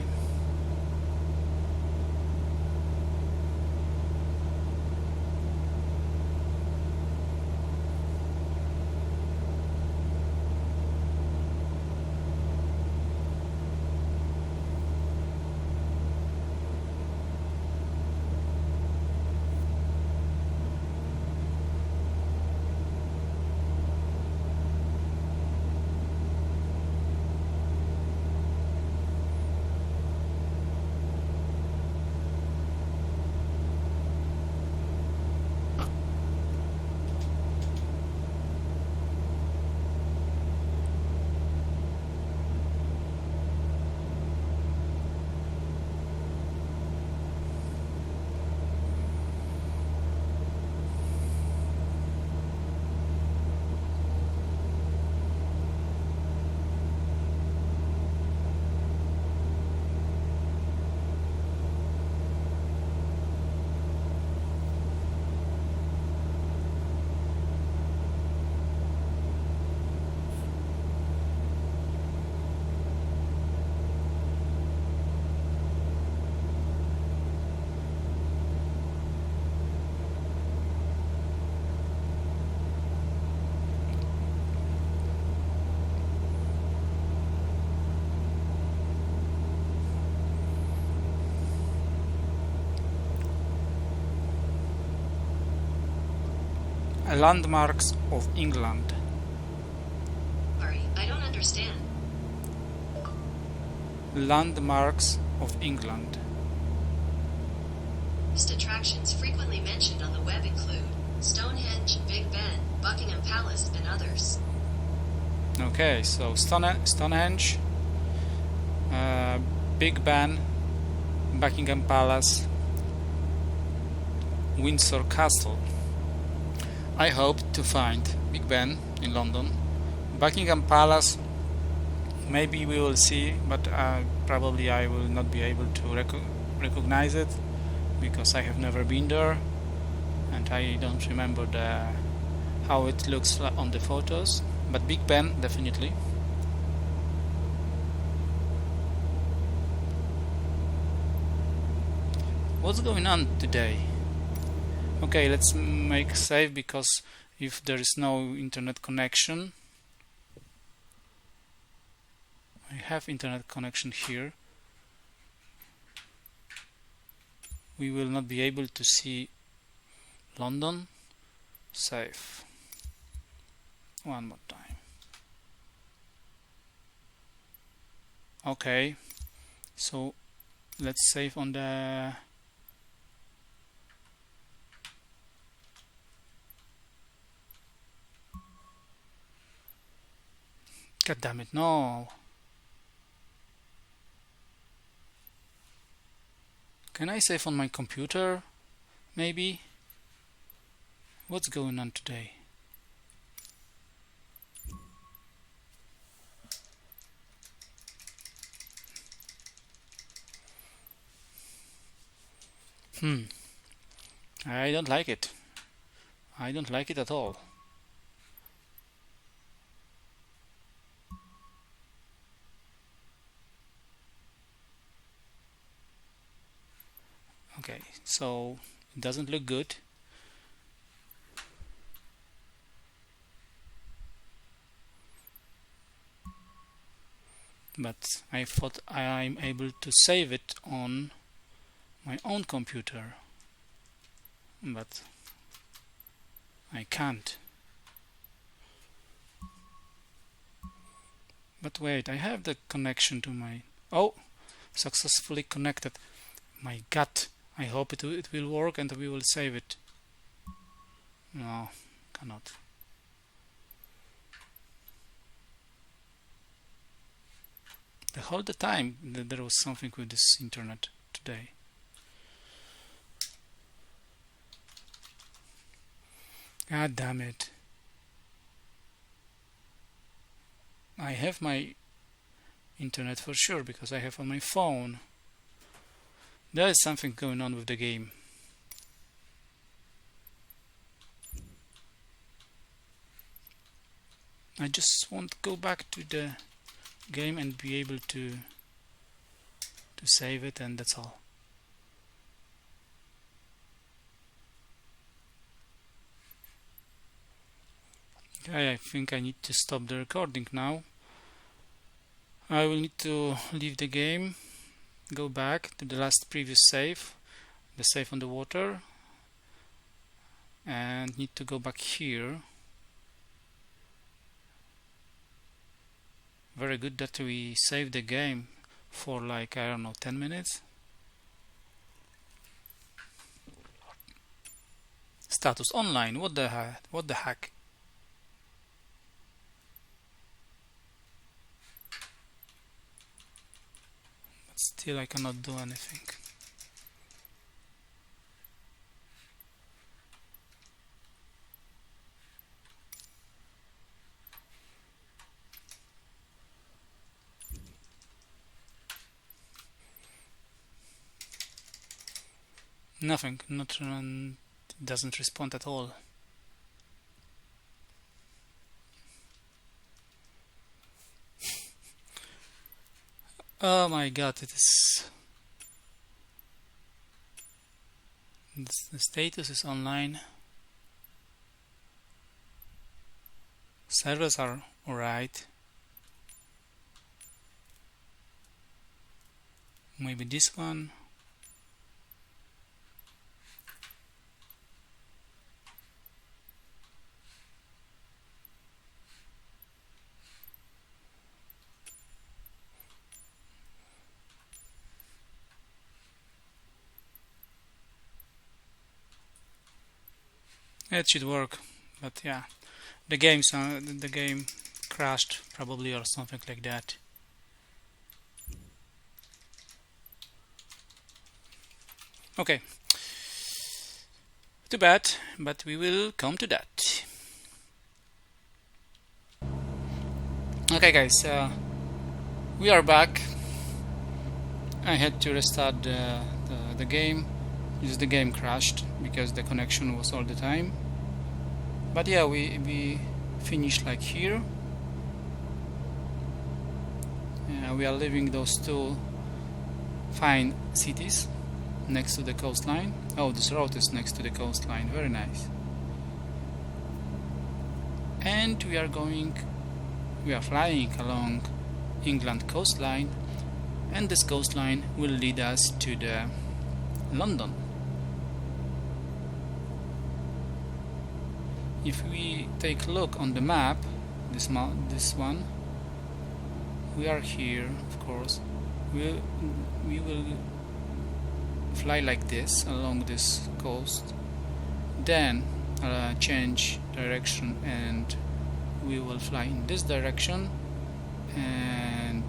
Landmarks of England. Sorry, I don't understand. Landmarks of England. Tourist attractions frequently mentioned on the web include Stonehenge, Big Ben, Buckingham Palace, and others. Okay, so Stonehenge, Big Ben, Buckingham Palace, Windsor Castle. I hope to find Big Ben in London. Buckingham Palace, maybe we will see, but probably I will not be able to recognize it because I have never been there and I don't remember how it looks on the photos. But Big Ben, definitely. What's going on today? Okay, let's make save because if there is no internet connection, I have internet connection here, we will not be able to see London. Save one more time. Okay, so let's save on the God damn it, no. Can I save on my computer? Maybe? What's going on today? I don't like it. I don't like it at all. Okay, so it doesn't look good. But I thought I'm able to save it on my own computer, but I can't. But wait, I have the connection to my... Oh, successfully connected. My God, I hope it will work and we will save it. No, cannot. The whole time there was something with this internet today. God damn it. I have my internet for sure because I have on my phone. There is something going on with the game. I just want to go back to the game and be able to save it, and that's all. Okay, I think I need to stop the recording now. I will need to leave the game, go back to the last previous save, the save on the water, and need to go back here. Very good that we saved the game for like, I don't know, 10 minutes. Status online, what the heck? But still I cannot do anything. Nothing, doesn't respond at all. Oh my God, the status is online. Servers are alright. Maybe this one. It should work, but yeah, the game crashed probably or something like that. Okay, too bad, but we will come to that. Okay guys, we are back. I had to restart the game because the game crashed because the connection was all the time. But yeah, we finished like here. We are leaving those two fine cities next to the coastline. Oh, this road is next to the coastline, very nice. And we are flying along England coastline, and this coastline will lead us to the London. If we take a look on the map, this one, we are here, of course. We will fly like this along this coast, then change direction and we will fly in this direction, and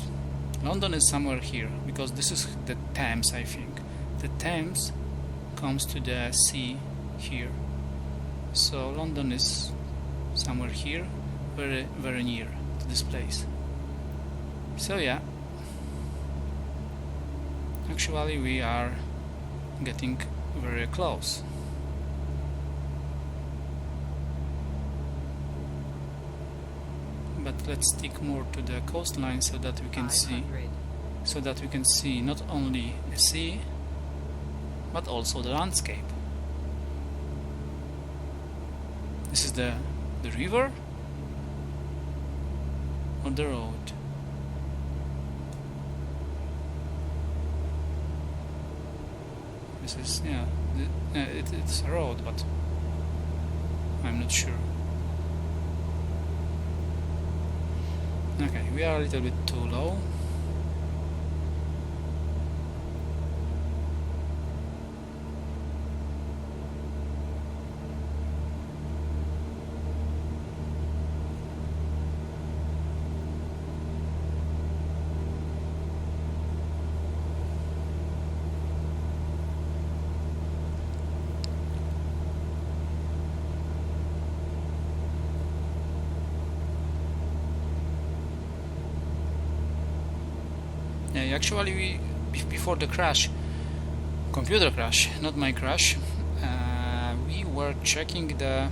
London is somewhere here because this is the Thames. I think the Thames comes to the sea here, so London is somewhere here, very very near to this place. So yeah, actually we are getting very close. But let's stick more to the coastline so that we can see not only the sea but also the landscape. This is the river or the road? This is it's a road, but I'm not sure. Okay, we are a little bit too low. Actually, before the crash, computer crash, not my crash, we were checking the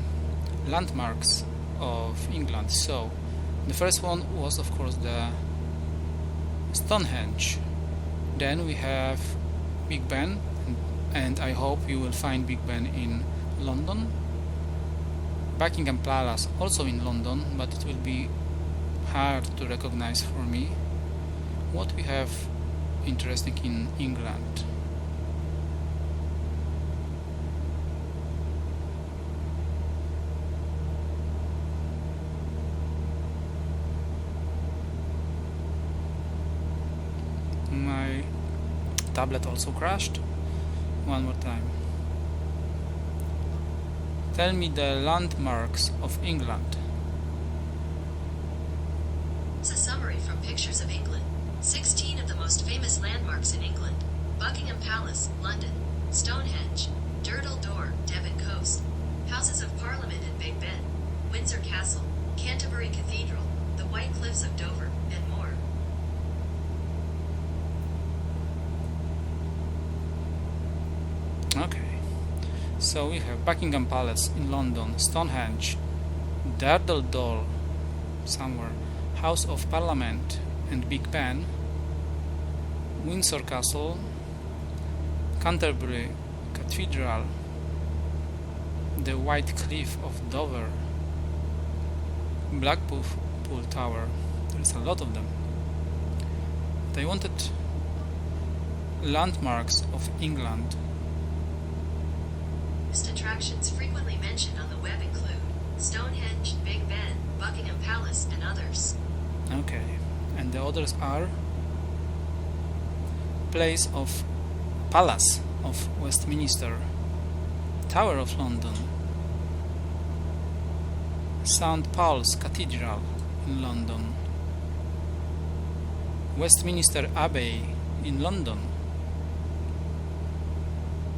landmarks of England. So the first one was, of course, the Stonehenge. Then we have Big Ben, and I hope you will find Big Ben in London. Buckingham Palace also in London, but it will be hard to recognize for me. What we have interesting in England? My tablet also crashed. One more time. Tell me the landmarks of England. It's a summary from Pictures of England. 16 of the most famous landmarks in England: Buckingham Palace, London; Stonehenge; Durdle Door, Devon Coast; Houses of Parliament and Big Ben; Windsor Castle; Canterbury Cathedral; the White Cliffs of Dover, and more. Okay, so we have Buckingham Palace in London, Stonehenge, Durdle Door somewhere, House of Parliament and Big Ben, Windsor Castle, Canterbury Cathedral, the White Cliff of Dover, Blackpool Tower. There's a lot of them. They wanted landmarks of England. Tourist attractions frequently mentioned on the web include Stonehenge, Big Ben, Buckingham Palace, and others. Okay, and the others are Palace of Westminster, Tower of London, St. Paul's Cathedral in London, Westminster Abbey in London,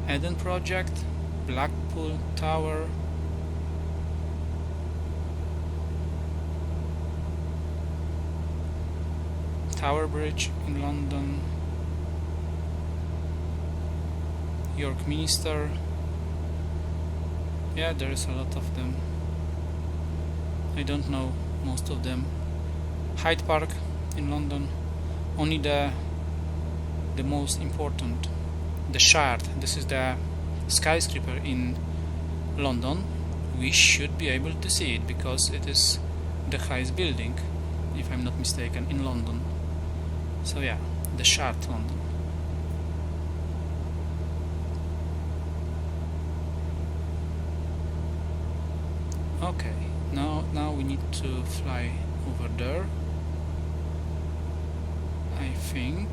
Eden Project, Blackpool Tower, Tower Bridge in London, York Minster. Yeah, there is a lot of them. I don't know most of them. Hyde Park in London, only the most important. The Shard, this is the skyscraper in London. We should be able to see it because it is the highest building, if I'm not mistaken, in London. So yeah, the Shard, London. Okay, now we need to fly over there, I think.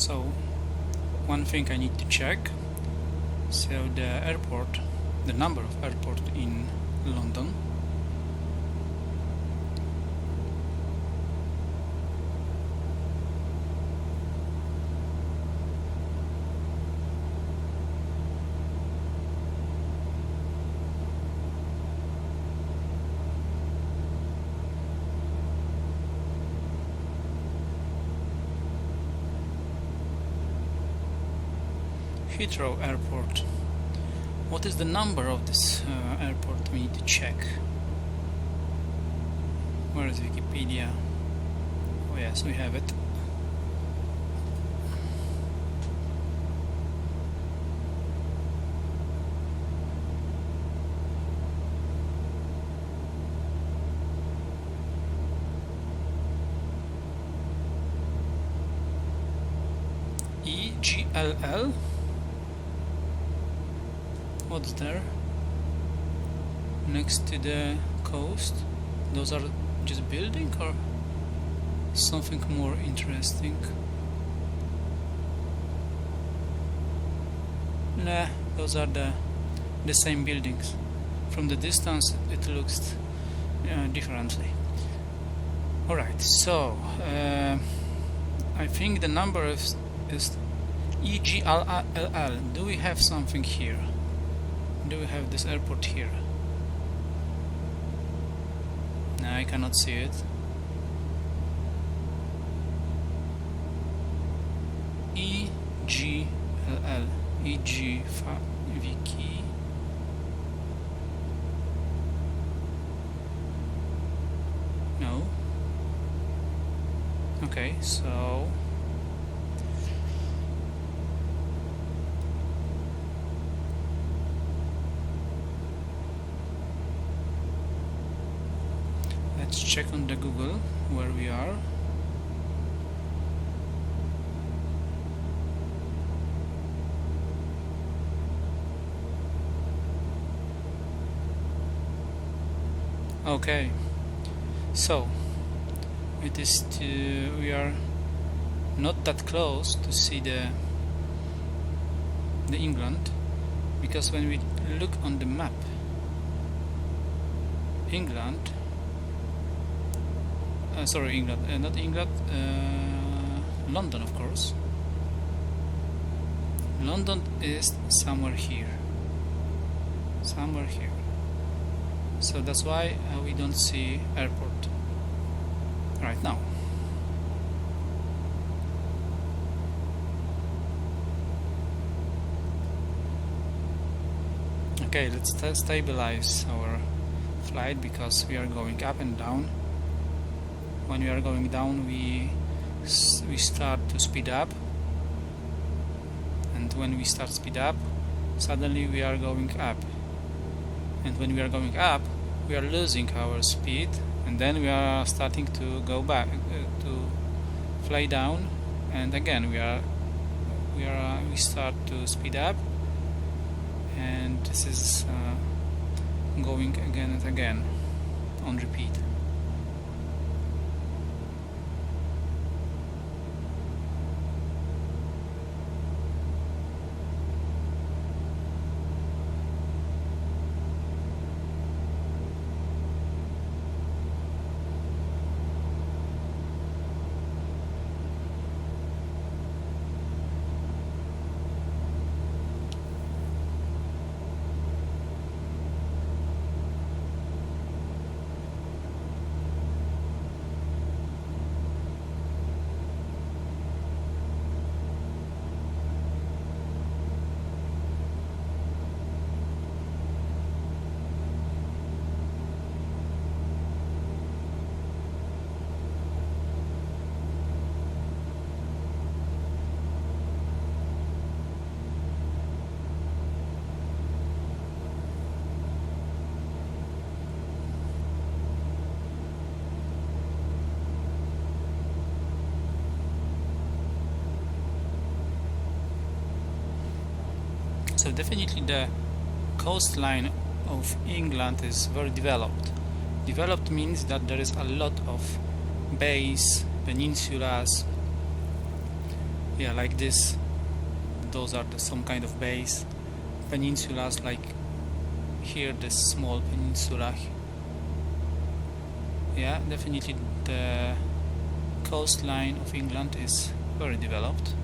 So one thing I need to check, so the airport, the number of airport in London. Heathrow Airport. What is the number of this airport? We need to check. Where is Wikipedia? Oh yes, we have it. EGLL. What's there? Next to the coast? Those are just building or something more interesting? Nah, those are the same buildings. From the distance it looks differently. Alright, so I think the number is EGLL. Do we have something here? Do we have this airport here? No, I cannot see it. EGLL. Wiki. No. Okay, so let's check on the Google where we are. Okay, so it is we are not that close to see the England, because when we look on the map, England, not England, London, of course. London is somewhere here. So that's why we don't see airport right now. Okay, let's stabilize our flight because we are going up and down. When we are going down, we start to speed up, and when we start speed up, suddenly we are going up, and when we are going up, we are losing our speed, and then we are starting to go back to fly down, and again we start to speed up, and this is going again and again on repeat. So definitely the coastline of England is very developed. Developed means that there is a lot of bays, peninsulas. yeah, like this. Those are some kind of bays. Peninsulas, like here, this small peninsula. Yeah, definitely the coastline of England is very developed.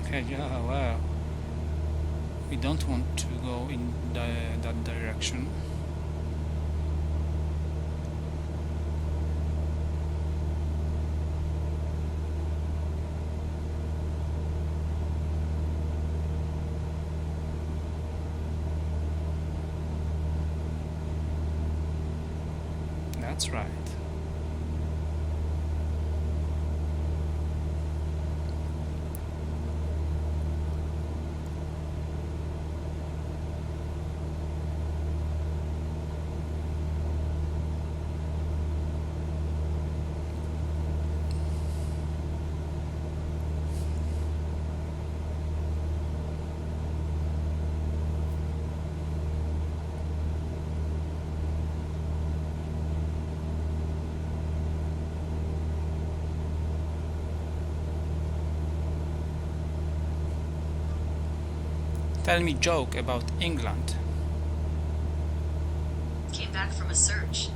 Okay, yeah, well, we don't want to go in that direction. That's right. Tell me joke about England. Came back from a search.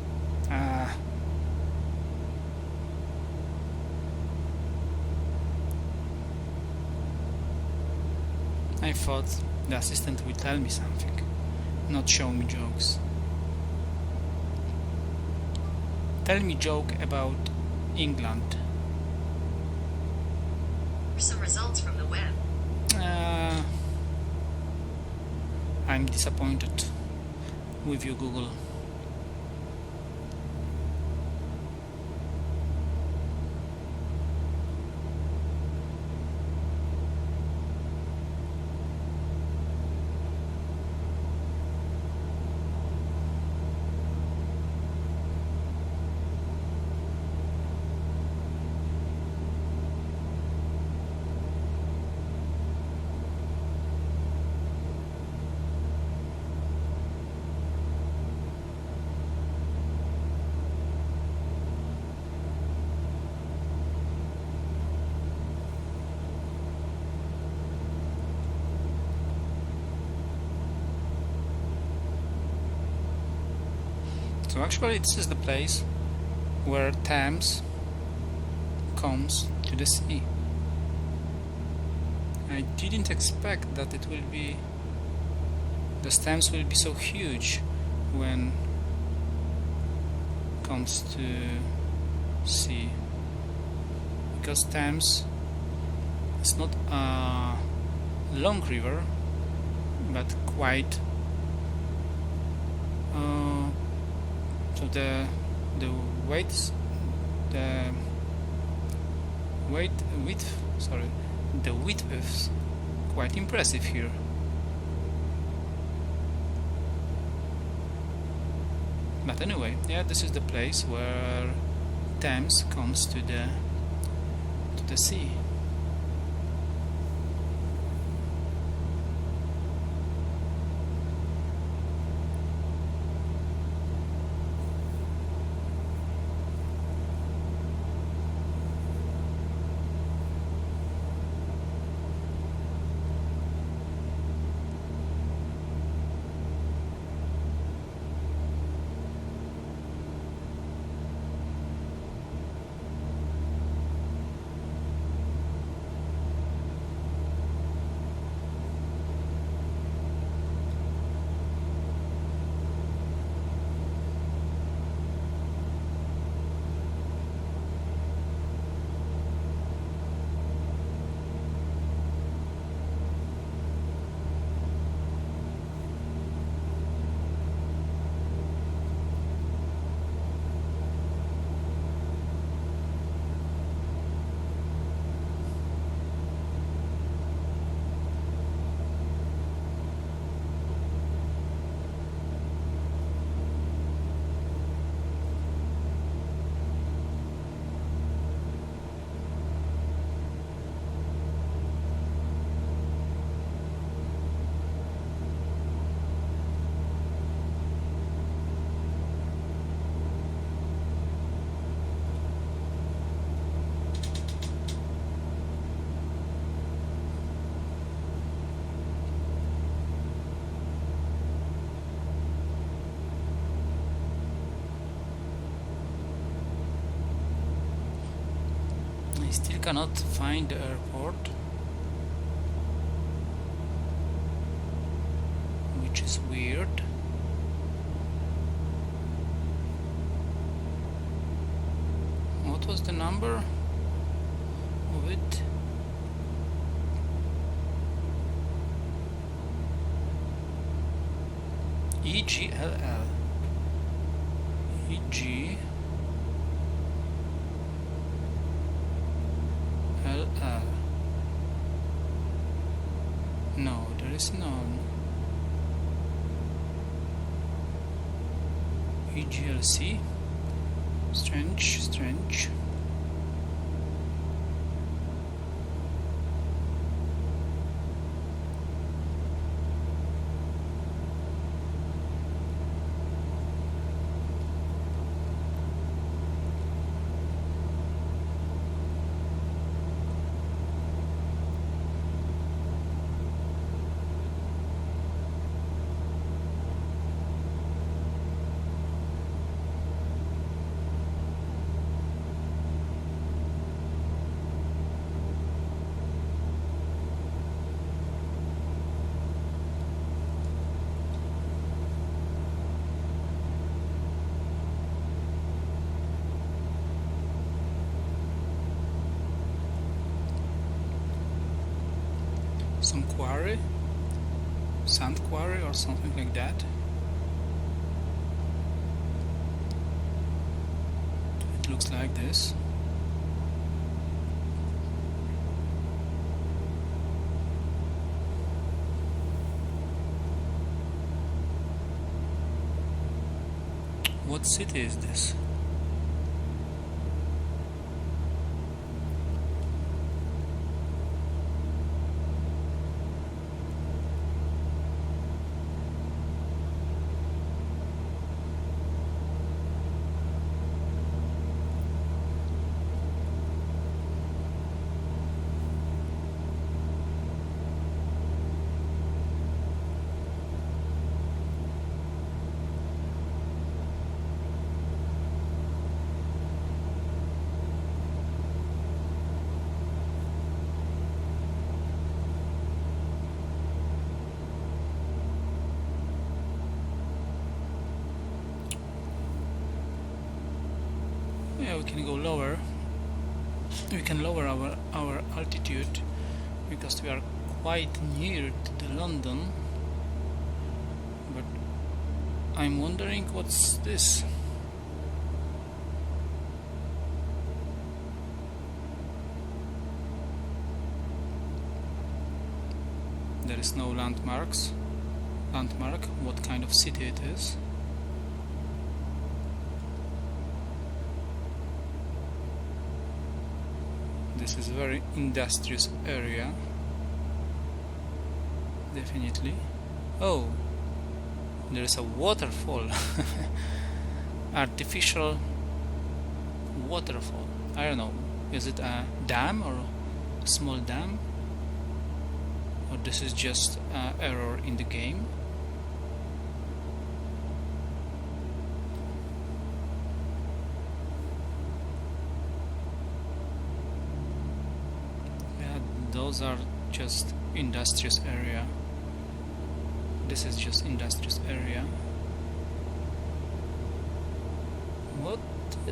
I thought the assistant would tell me something, not show me jokes. Tell me joke about England. Some results from the web. I'm disappointed with you, Google. So actually this is the place where Thames comes to the sea. I didn't expect that the Thames will be so huge when it comes to sea, because Thames is not a long river but quite so the width is quite impressive here. But anyway, yeah, this is the place where Thames comes to the sea. still cannot find the airport, which is weird. What was the number of it? EGLL. EGLL. No, there is none. EGLC. Strange. Some quarry, sand quarry or something like that. It looks like this. What city is this? Yeah, we can go lower. We can lower our altitude because we are quite near to the London. But I'm wondering what's this? There is no landmark. What kind of city it is? This is a very industrious area. Definitely. Oh, there is a waterfall. Artificial waterfall. I don't know. Is it a dam or a small dam? Or this is just an error in the game? Those are just industrious area. This is just industrious area.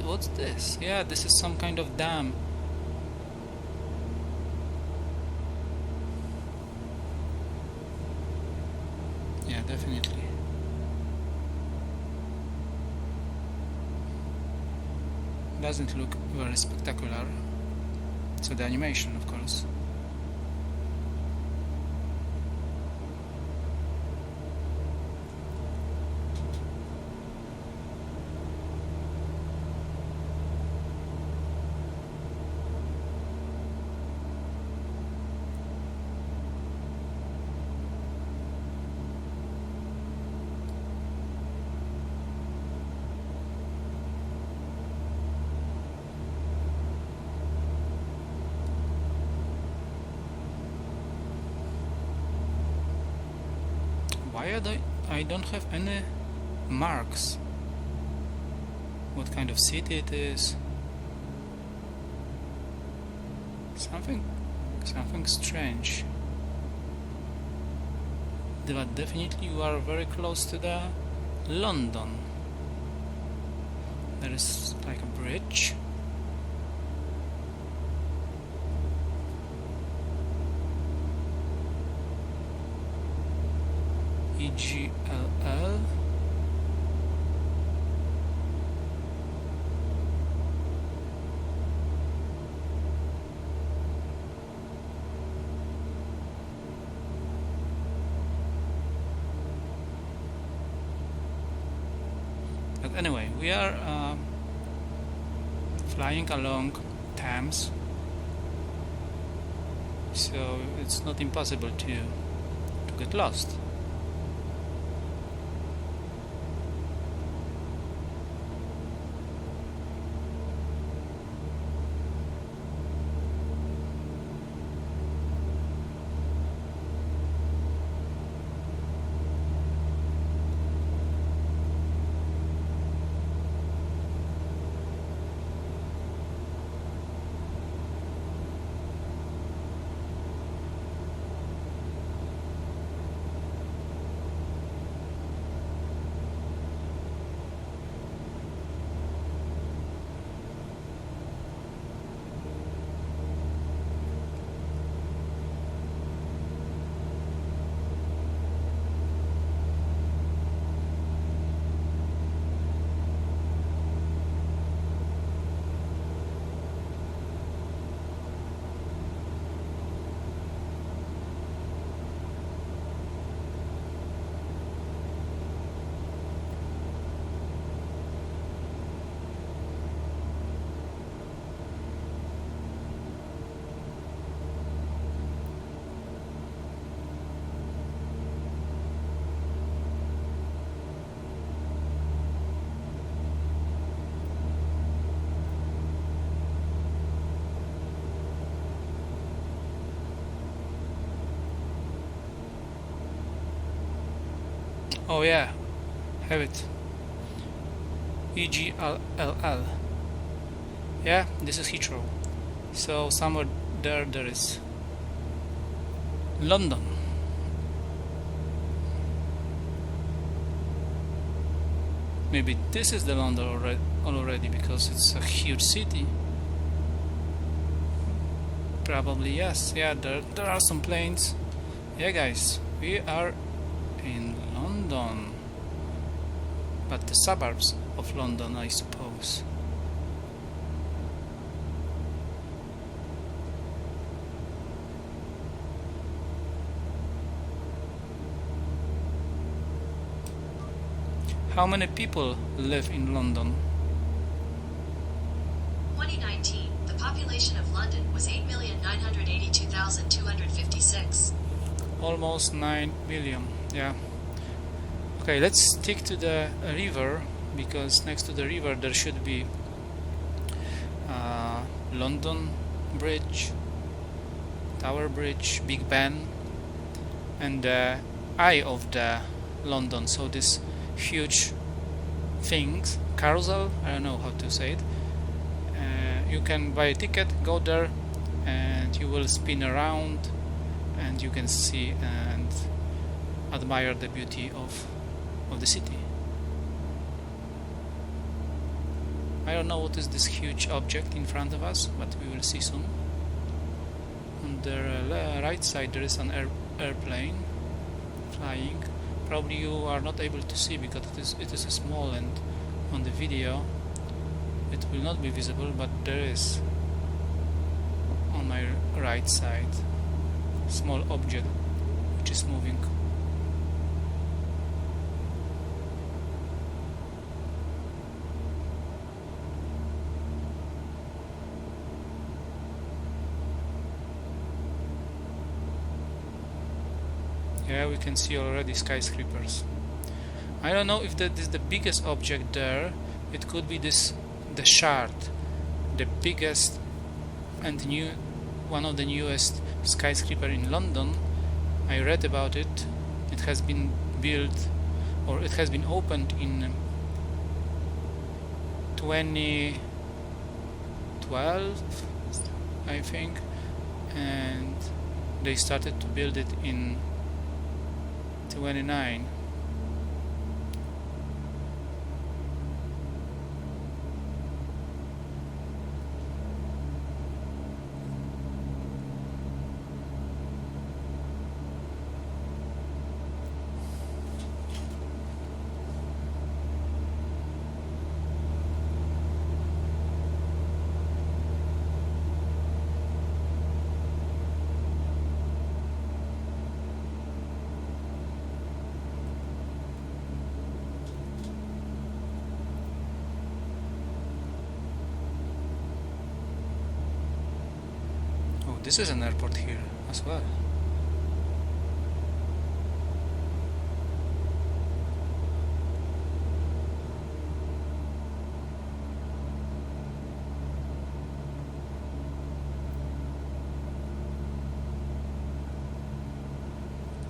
What's this? Yeah, this is some kind of dam. Yeah, definitely. Doesn't look very spectacular. So the animation, of course. Why I don't have any marks? What kind of city it is? Something strange. But definitely you are very close to the London. There is like a bridge. EGLL. But anyway, we are flying along Thames, so it's not impossible to get lost. Oh yeah, have it. EGLL. Yeah, this is Heathrow. So somewhere there is London. Maybe this is the London already because it's a huge city. Probably yes. Yeah, there are some planes. Yeah guys, we are in London, but the suburbs of London, I suppose. How many people live in London? 2019, the population of London was 8,982,256. Almost 9 million. Yeah. Okay, let's stick to the river, because next to the river there should be London Bridge, Tower Bridge, Big Ben, and the eye of the London. So this huge things, carousel, I don't know how to say it. You can buy a ticket, go there, and you will spin around, and you can see and admire the beauty of the city. I don't know what is this huge object in front of us, but we will see soon. On the right side there is an airplane flying. Probably you are not able to see because it is small, and on the video it will not be visible, but there is on my right side small object which is moving. Yeah, we can see already skyscrapers. I don't know if that is the biggest object there. It could be the Shard, the biggest and one of the newest skyscraper in London. I read about it. It has been built, or it has been opened in 2012, I think, and they started to build it in 29. This is an airport here as well.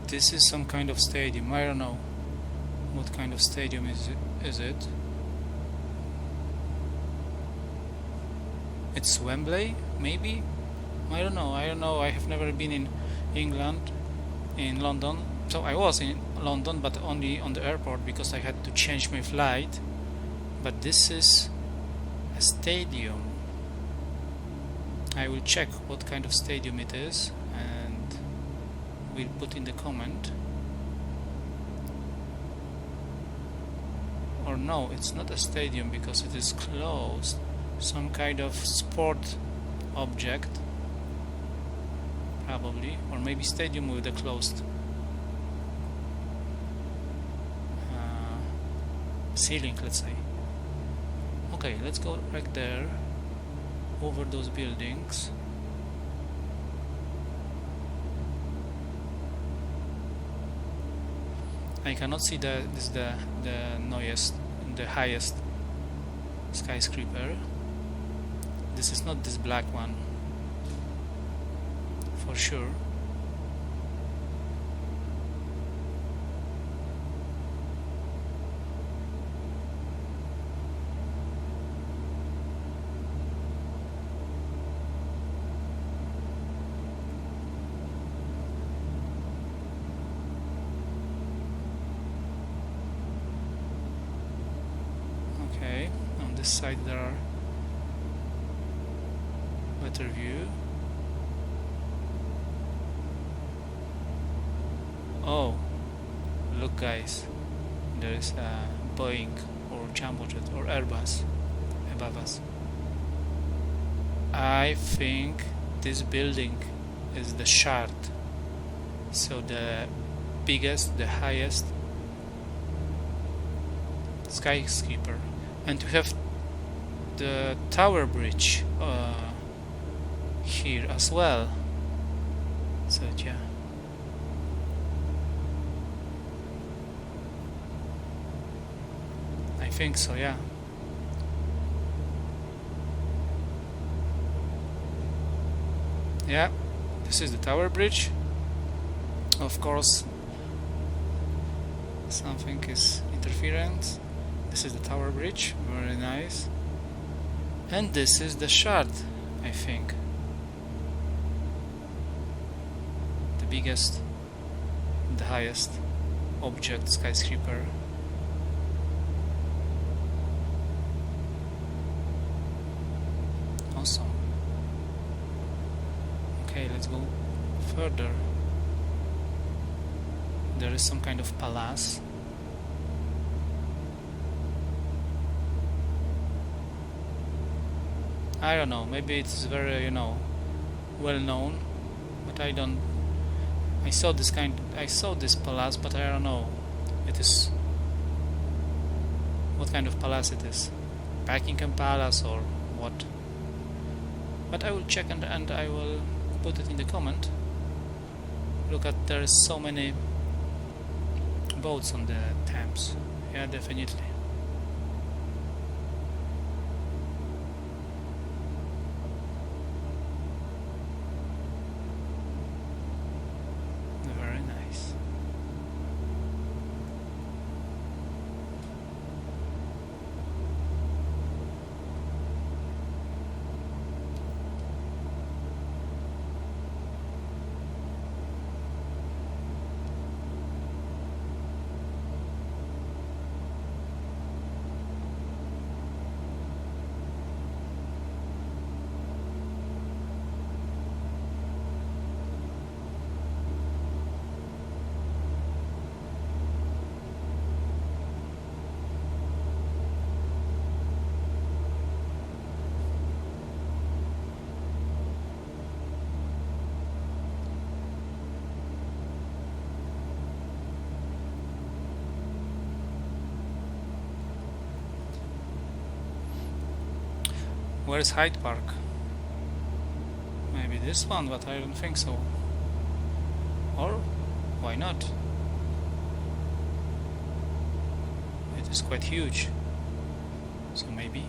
This is some kind of stadium. I don't know what kind of stadium is it. It's Wembley, maybe? I don't know. I have never been in England, in London. So I was in London, but only on the airport because I had to change my flight. But this is a stadium. I will check what kind of stadium it is and we'll put in the comment. Or no, it's not a stadium because it is closed. Some kind of sport object. Probably, or maybe stadium with a closed ceiling, let's say. Okay, let's go right there, over those buildings. I cannot see the highest skyscraper. This is not this black one. For sure. Okay, on this side there are better view. Oh, look guys, there is a Boeing or Jumbo Jet or Airbus above us. I think this building is the Shard, so the biggest, the highest skyscraper, and we have the Tower Bridge here as well. So yeah. I think so, yeah. Yeah, this is the Tower Bridge. Of course, something is interference. This is the Tower Bridge, very nice. And this is the Shard, I think. The biggest, the highest object skyscraper. Awesome. Okay, let's go further. There is some kind of palace. I don't know, maybe it's very, well known, but I saw this palace, but I don't know what kind of palace it is. Buckingham Palace or what? But I will check and I will put it in the comment. Look at, there is so many boats on the Thames. Yeah, definitely. Very nice. Where's Hyde Park? Maybe this one, but I don't think so. Or why not? It is quite huge, so maybe.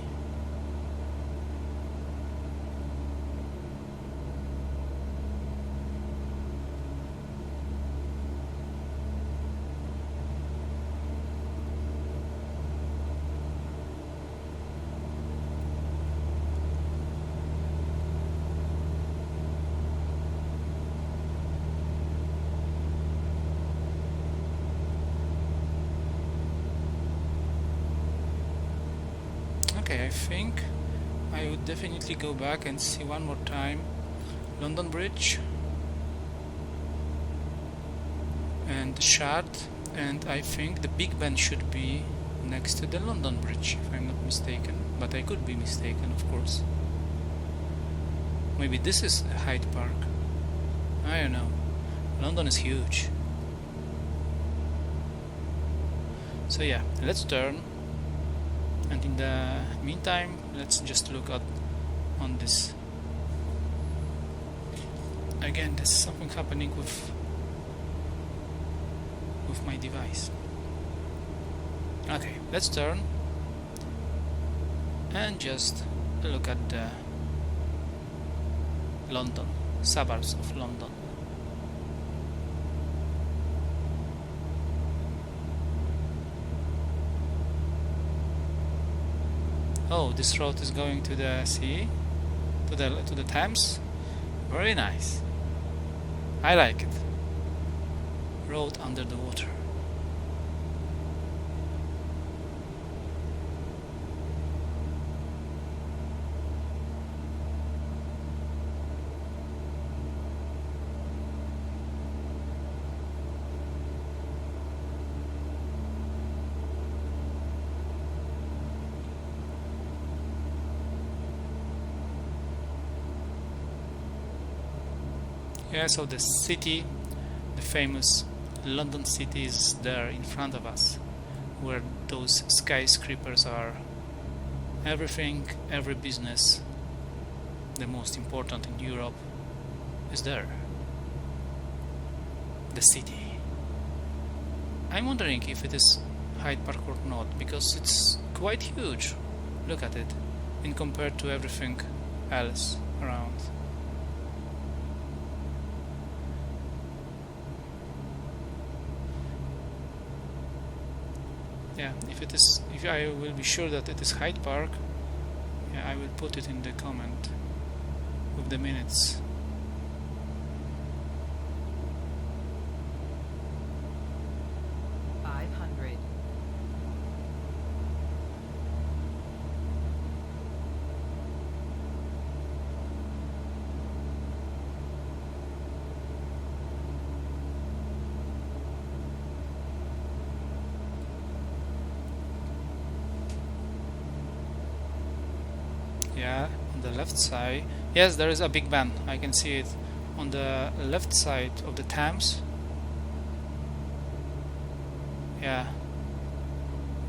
Okay, I think I would definitely go back and see one more time London Bridge and the Shard, and I think the Big Ben should be next to the London Bridge, if I'm not mistaken, but I could be mistaken, of course. Maybe this is Hyde Park. I don't know. London is huge. So yeah, let's turn. And in the meantime, let's just look at on this. Again, there's something happening with my device. Okay, let's turn and just look at the London, suburbs of London. Oh, this road is going to the sea, to the Thames. Very nice. I like it. Road under the water. Yeah, so the city, the famous London city, is there in front of us, where those skyscrapers are. Everything, every business, the most important in Europe, is there. The city. I'm wondering if it is Hyde Park or not, because it's quite huge. Look at it, in compared to everything else around. Yeah, if I will be sure that it is Hyde Park, yeah, I will put it in the comment with the minutes. Yeah, on the left side. Yes, there is a Big Ben. I can see it on the left side of the Thames. Yeah,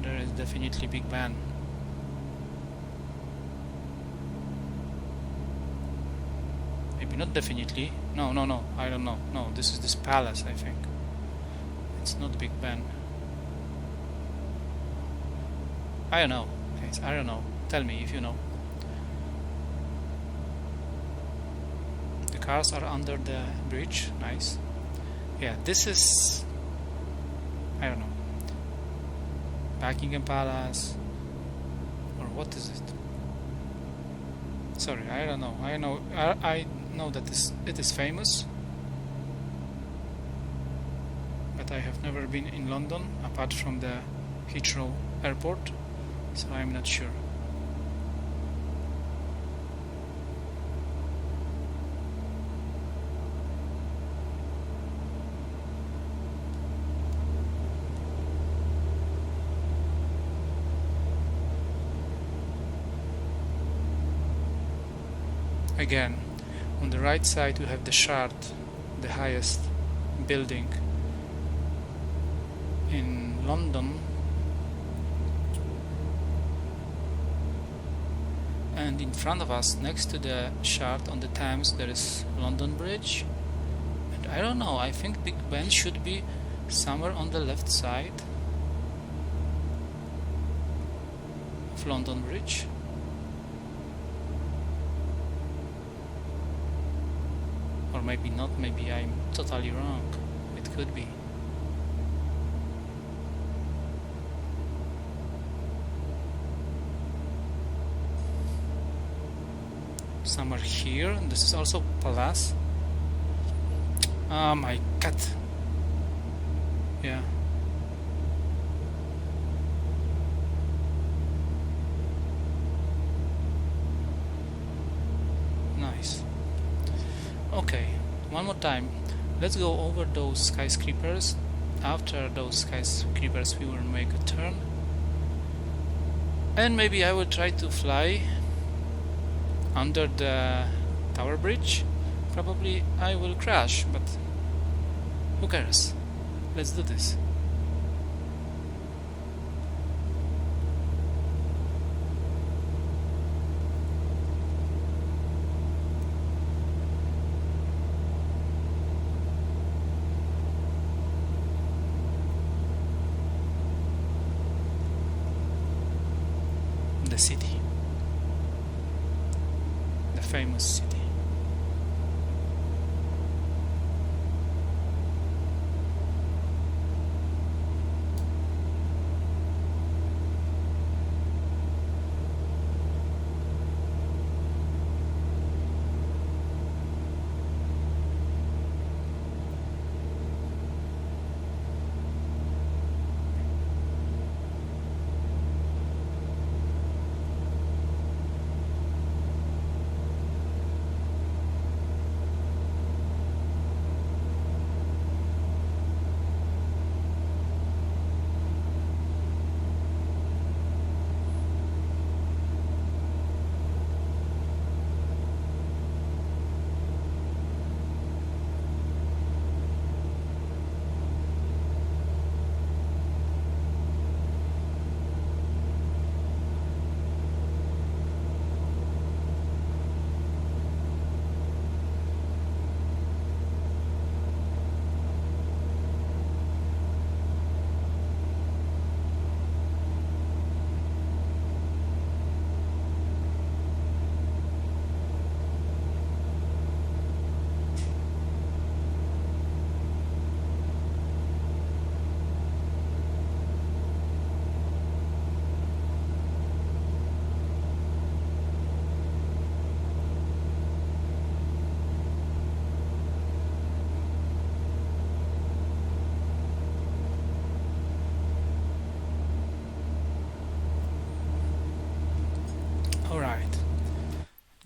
there is definitely Big Ben. Maybe not definitely. No, I don't know. No, this is this palace, I think. It's not Big Ben. I don't know, guys. I don't know. Tell me if you know. Cars are under the bridge. Nice. Yeah, this is, I don't know, Buckingham Palace, or what is it? Sorry, I don't know. I know that it is famous, but I have never been in London apart from the Heathrow airport, so I'm not sure. Again, on the right side we have the Shard, the highest building in London, and in front of us, next to the Shard on the Thames, there is London Bridge. And I don't know, I think Big Ben should be somewhere on the left side of London Bridge. Or maybe not, maybe I'm totally wrong. It could be. Somewhere here, and this is also Palace. Oh my god. Yeah. Nice. Okay, one more time. Let's go over those skyscrapers. After those skyscrapers we will make a turn. And maybe I will try to fly under the Tower Bridge. Probably I will crash, but who cares? Let's do this. The city. The famous city.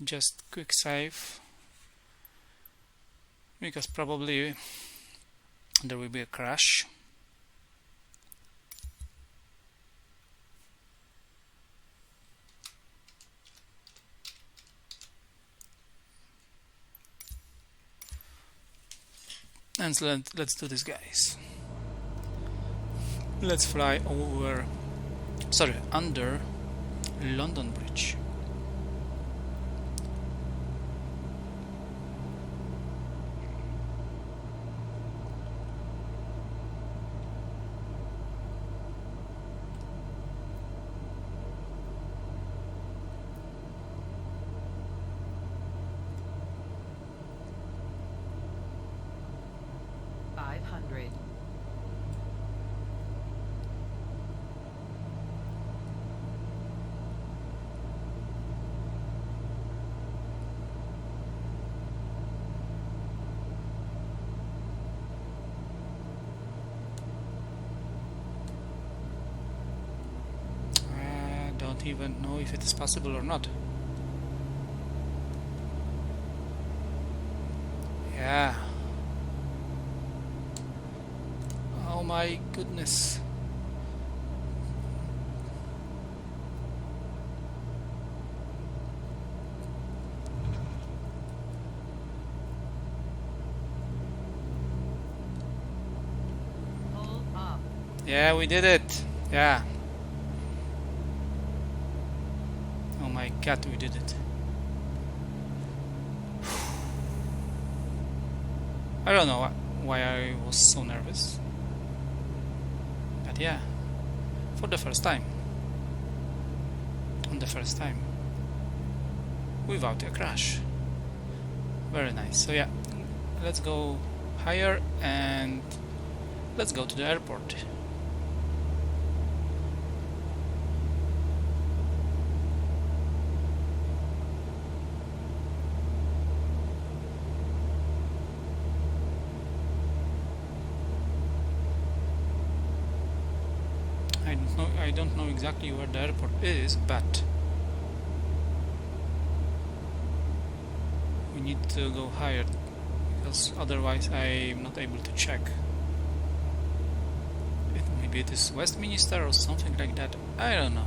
Just quick save, because probably there will be a crash. And so let's do this, guys. Let's fly under London Bridge. Even know if it is possible or not. Yeah. Oh my goodness. Hold up. Yeah, we did it. Yeah. my god, we did it. I don't know why I was so nervous, but yeah, for the first time, on the first time, without a crash. Very nice. So yeah, let's go higher and let's go to the airport. I don't know exactly where the airport is, but we need to go higher because otherwise I'm not able to check. Maybe it is Westminster or something like that. I don't know.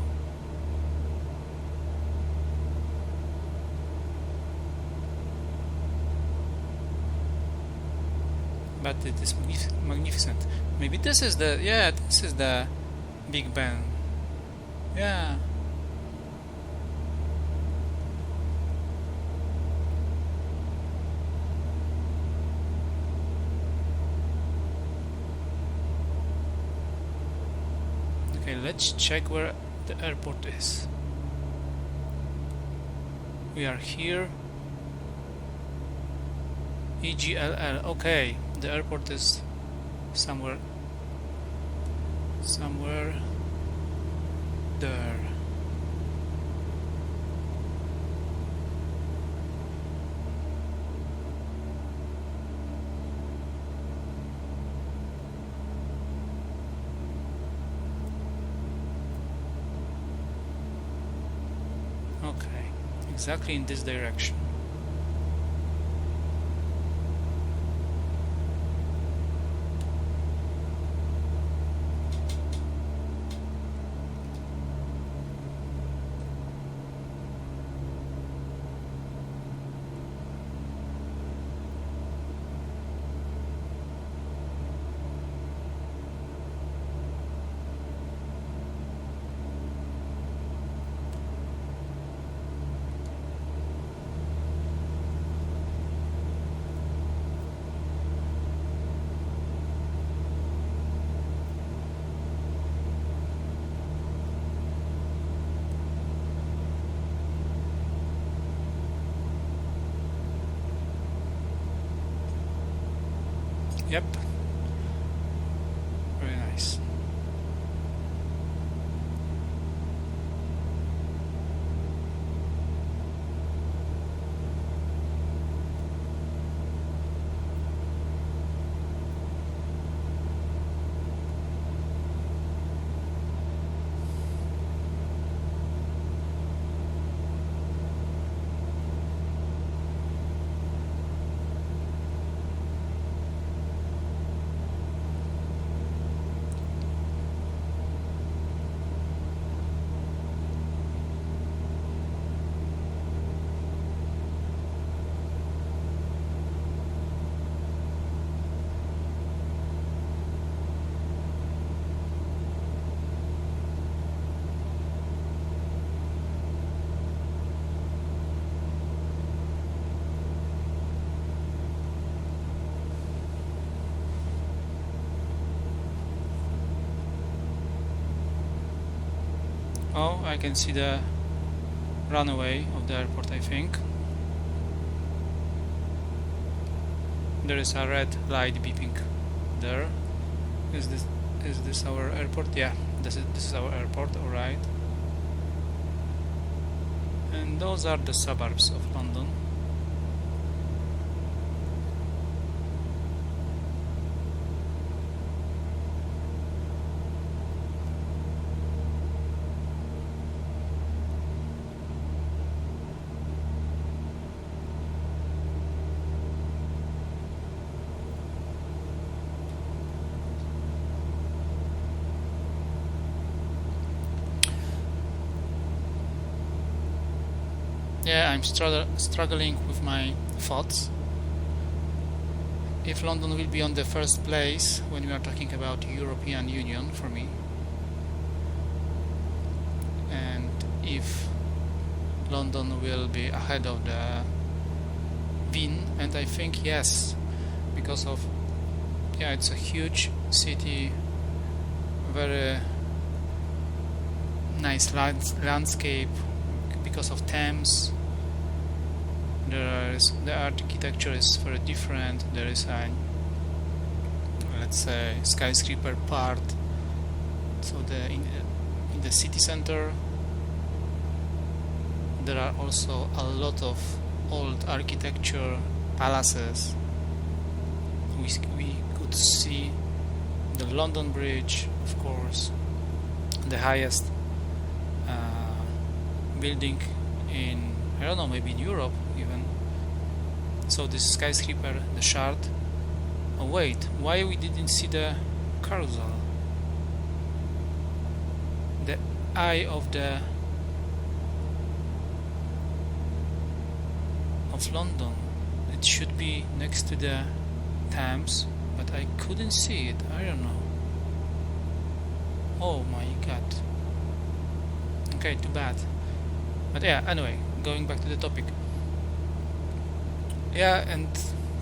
But it is magnificent. Maybe this is the this is the Big Ben. Yeah. Okay, let's check where the airport is. We are here. EGLL. Okay, the airport is somewhere there. Okay, exactly in this direction. Yep. Very nice. Oh, I can see the runway of the airport, I think. There is a red light beeping there. Is this our airport? Yeah, this is our airport, alright. And those are the suburbs of London. Yeah, I'm struggling with my thoughts. If London will be on the first place when we are talking about European Union for me, and if London will be ahead of the Wien, and I think yes, because of it's a huge city, very nice landscape, because of Thames. The architecture is very different. There is a, let's say, skyscraper part. So in the city center there are also a lot of old architecture, palaces. We could see the London Bridge, of course, the highest building in, I don't know, maybe in Europe even. So this skyscraper, the Shard. Oh wait, why we didn't see the carousel? The eye of London. It should be next to the Thames, but I couldn't see it. I don't know. Oh my god. Okay, too bad. But yeah, anyway, going back to the topic. Yeah, and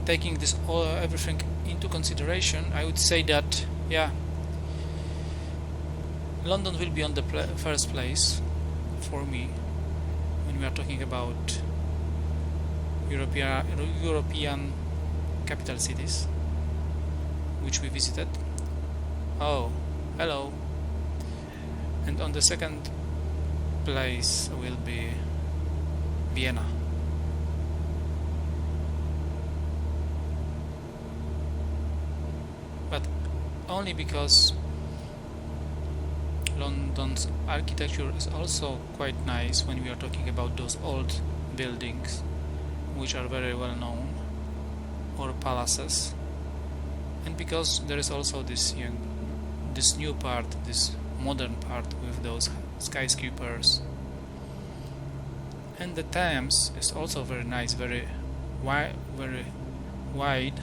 taking this everything into consideration, I would say that London will be on the first place for me when we are talking about European capital cities which we visited. Oh, hello. And on the second place will be Vienna. But only because London's architecture is also quite nice when we are talking about those old buildings which are very well known, or palaces, and because there is also this new part, this modern part with those skyscrapers. And the Thames is also very nice, very wide.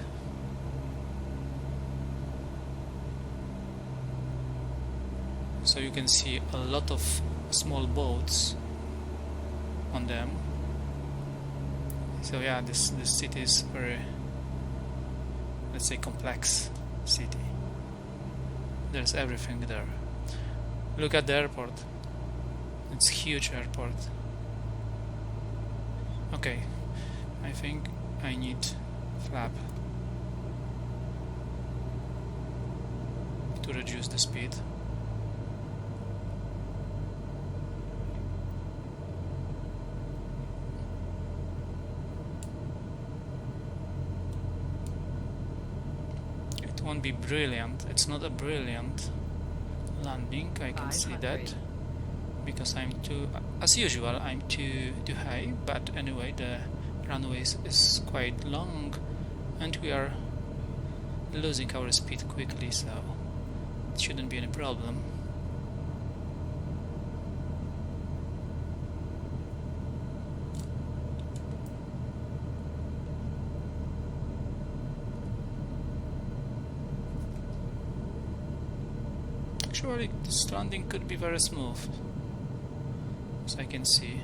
So you can see a lot of small boats on them. So yeah, this city is very, let's say, complex city. There's everything there. Look at the airport. It's a huge airport. Okay, I think I need flap to reduce the speed. Won't be brilliant. It's not a brilliant landing, I can see that, because I'm too, as usual, I'm too high. But anyway, the runway is quite long and we are losing our speed quickly, so it shouldn't be any problem. Actually, this landing could be very smooth, as I can see.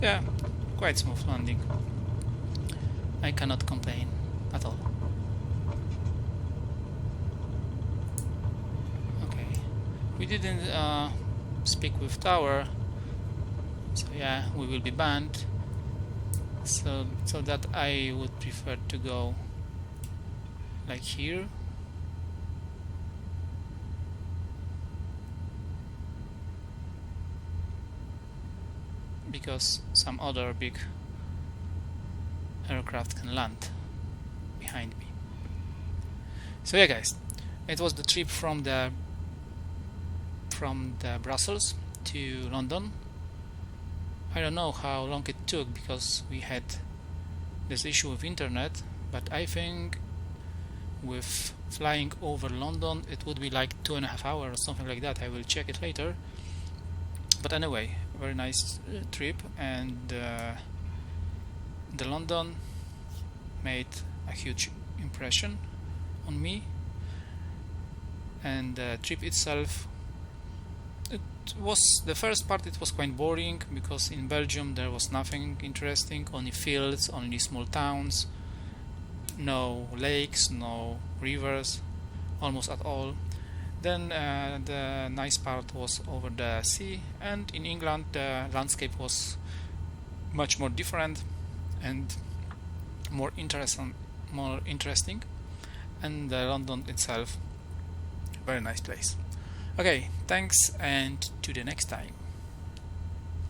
Yeah, quite smooth landing. I cannot complain at all. Okay, we didn't speak with tower, so yeah, we will be banned. So that I would prefer to go like here. Because some other big aircraft can land behind me. So yeah, guys, it was the trip from the Brussels to London. I don't know how long it took because we had this issue with internet, but I think with flying over London it would be like 2.5 hours or something like that. I will check it later. But anyway, very nice trip, and the London made a huge impression on me. and the trip itself, it was the first part. It was quite boring because in Belgium there was nothing interesting, only fields, only small towns, no lakes, no rivers, almost at all. Then the nice part was over the sea, and in England the landscape was much more different and more interesting, and London itself, very nice place. Okay, thanks, and to the next time.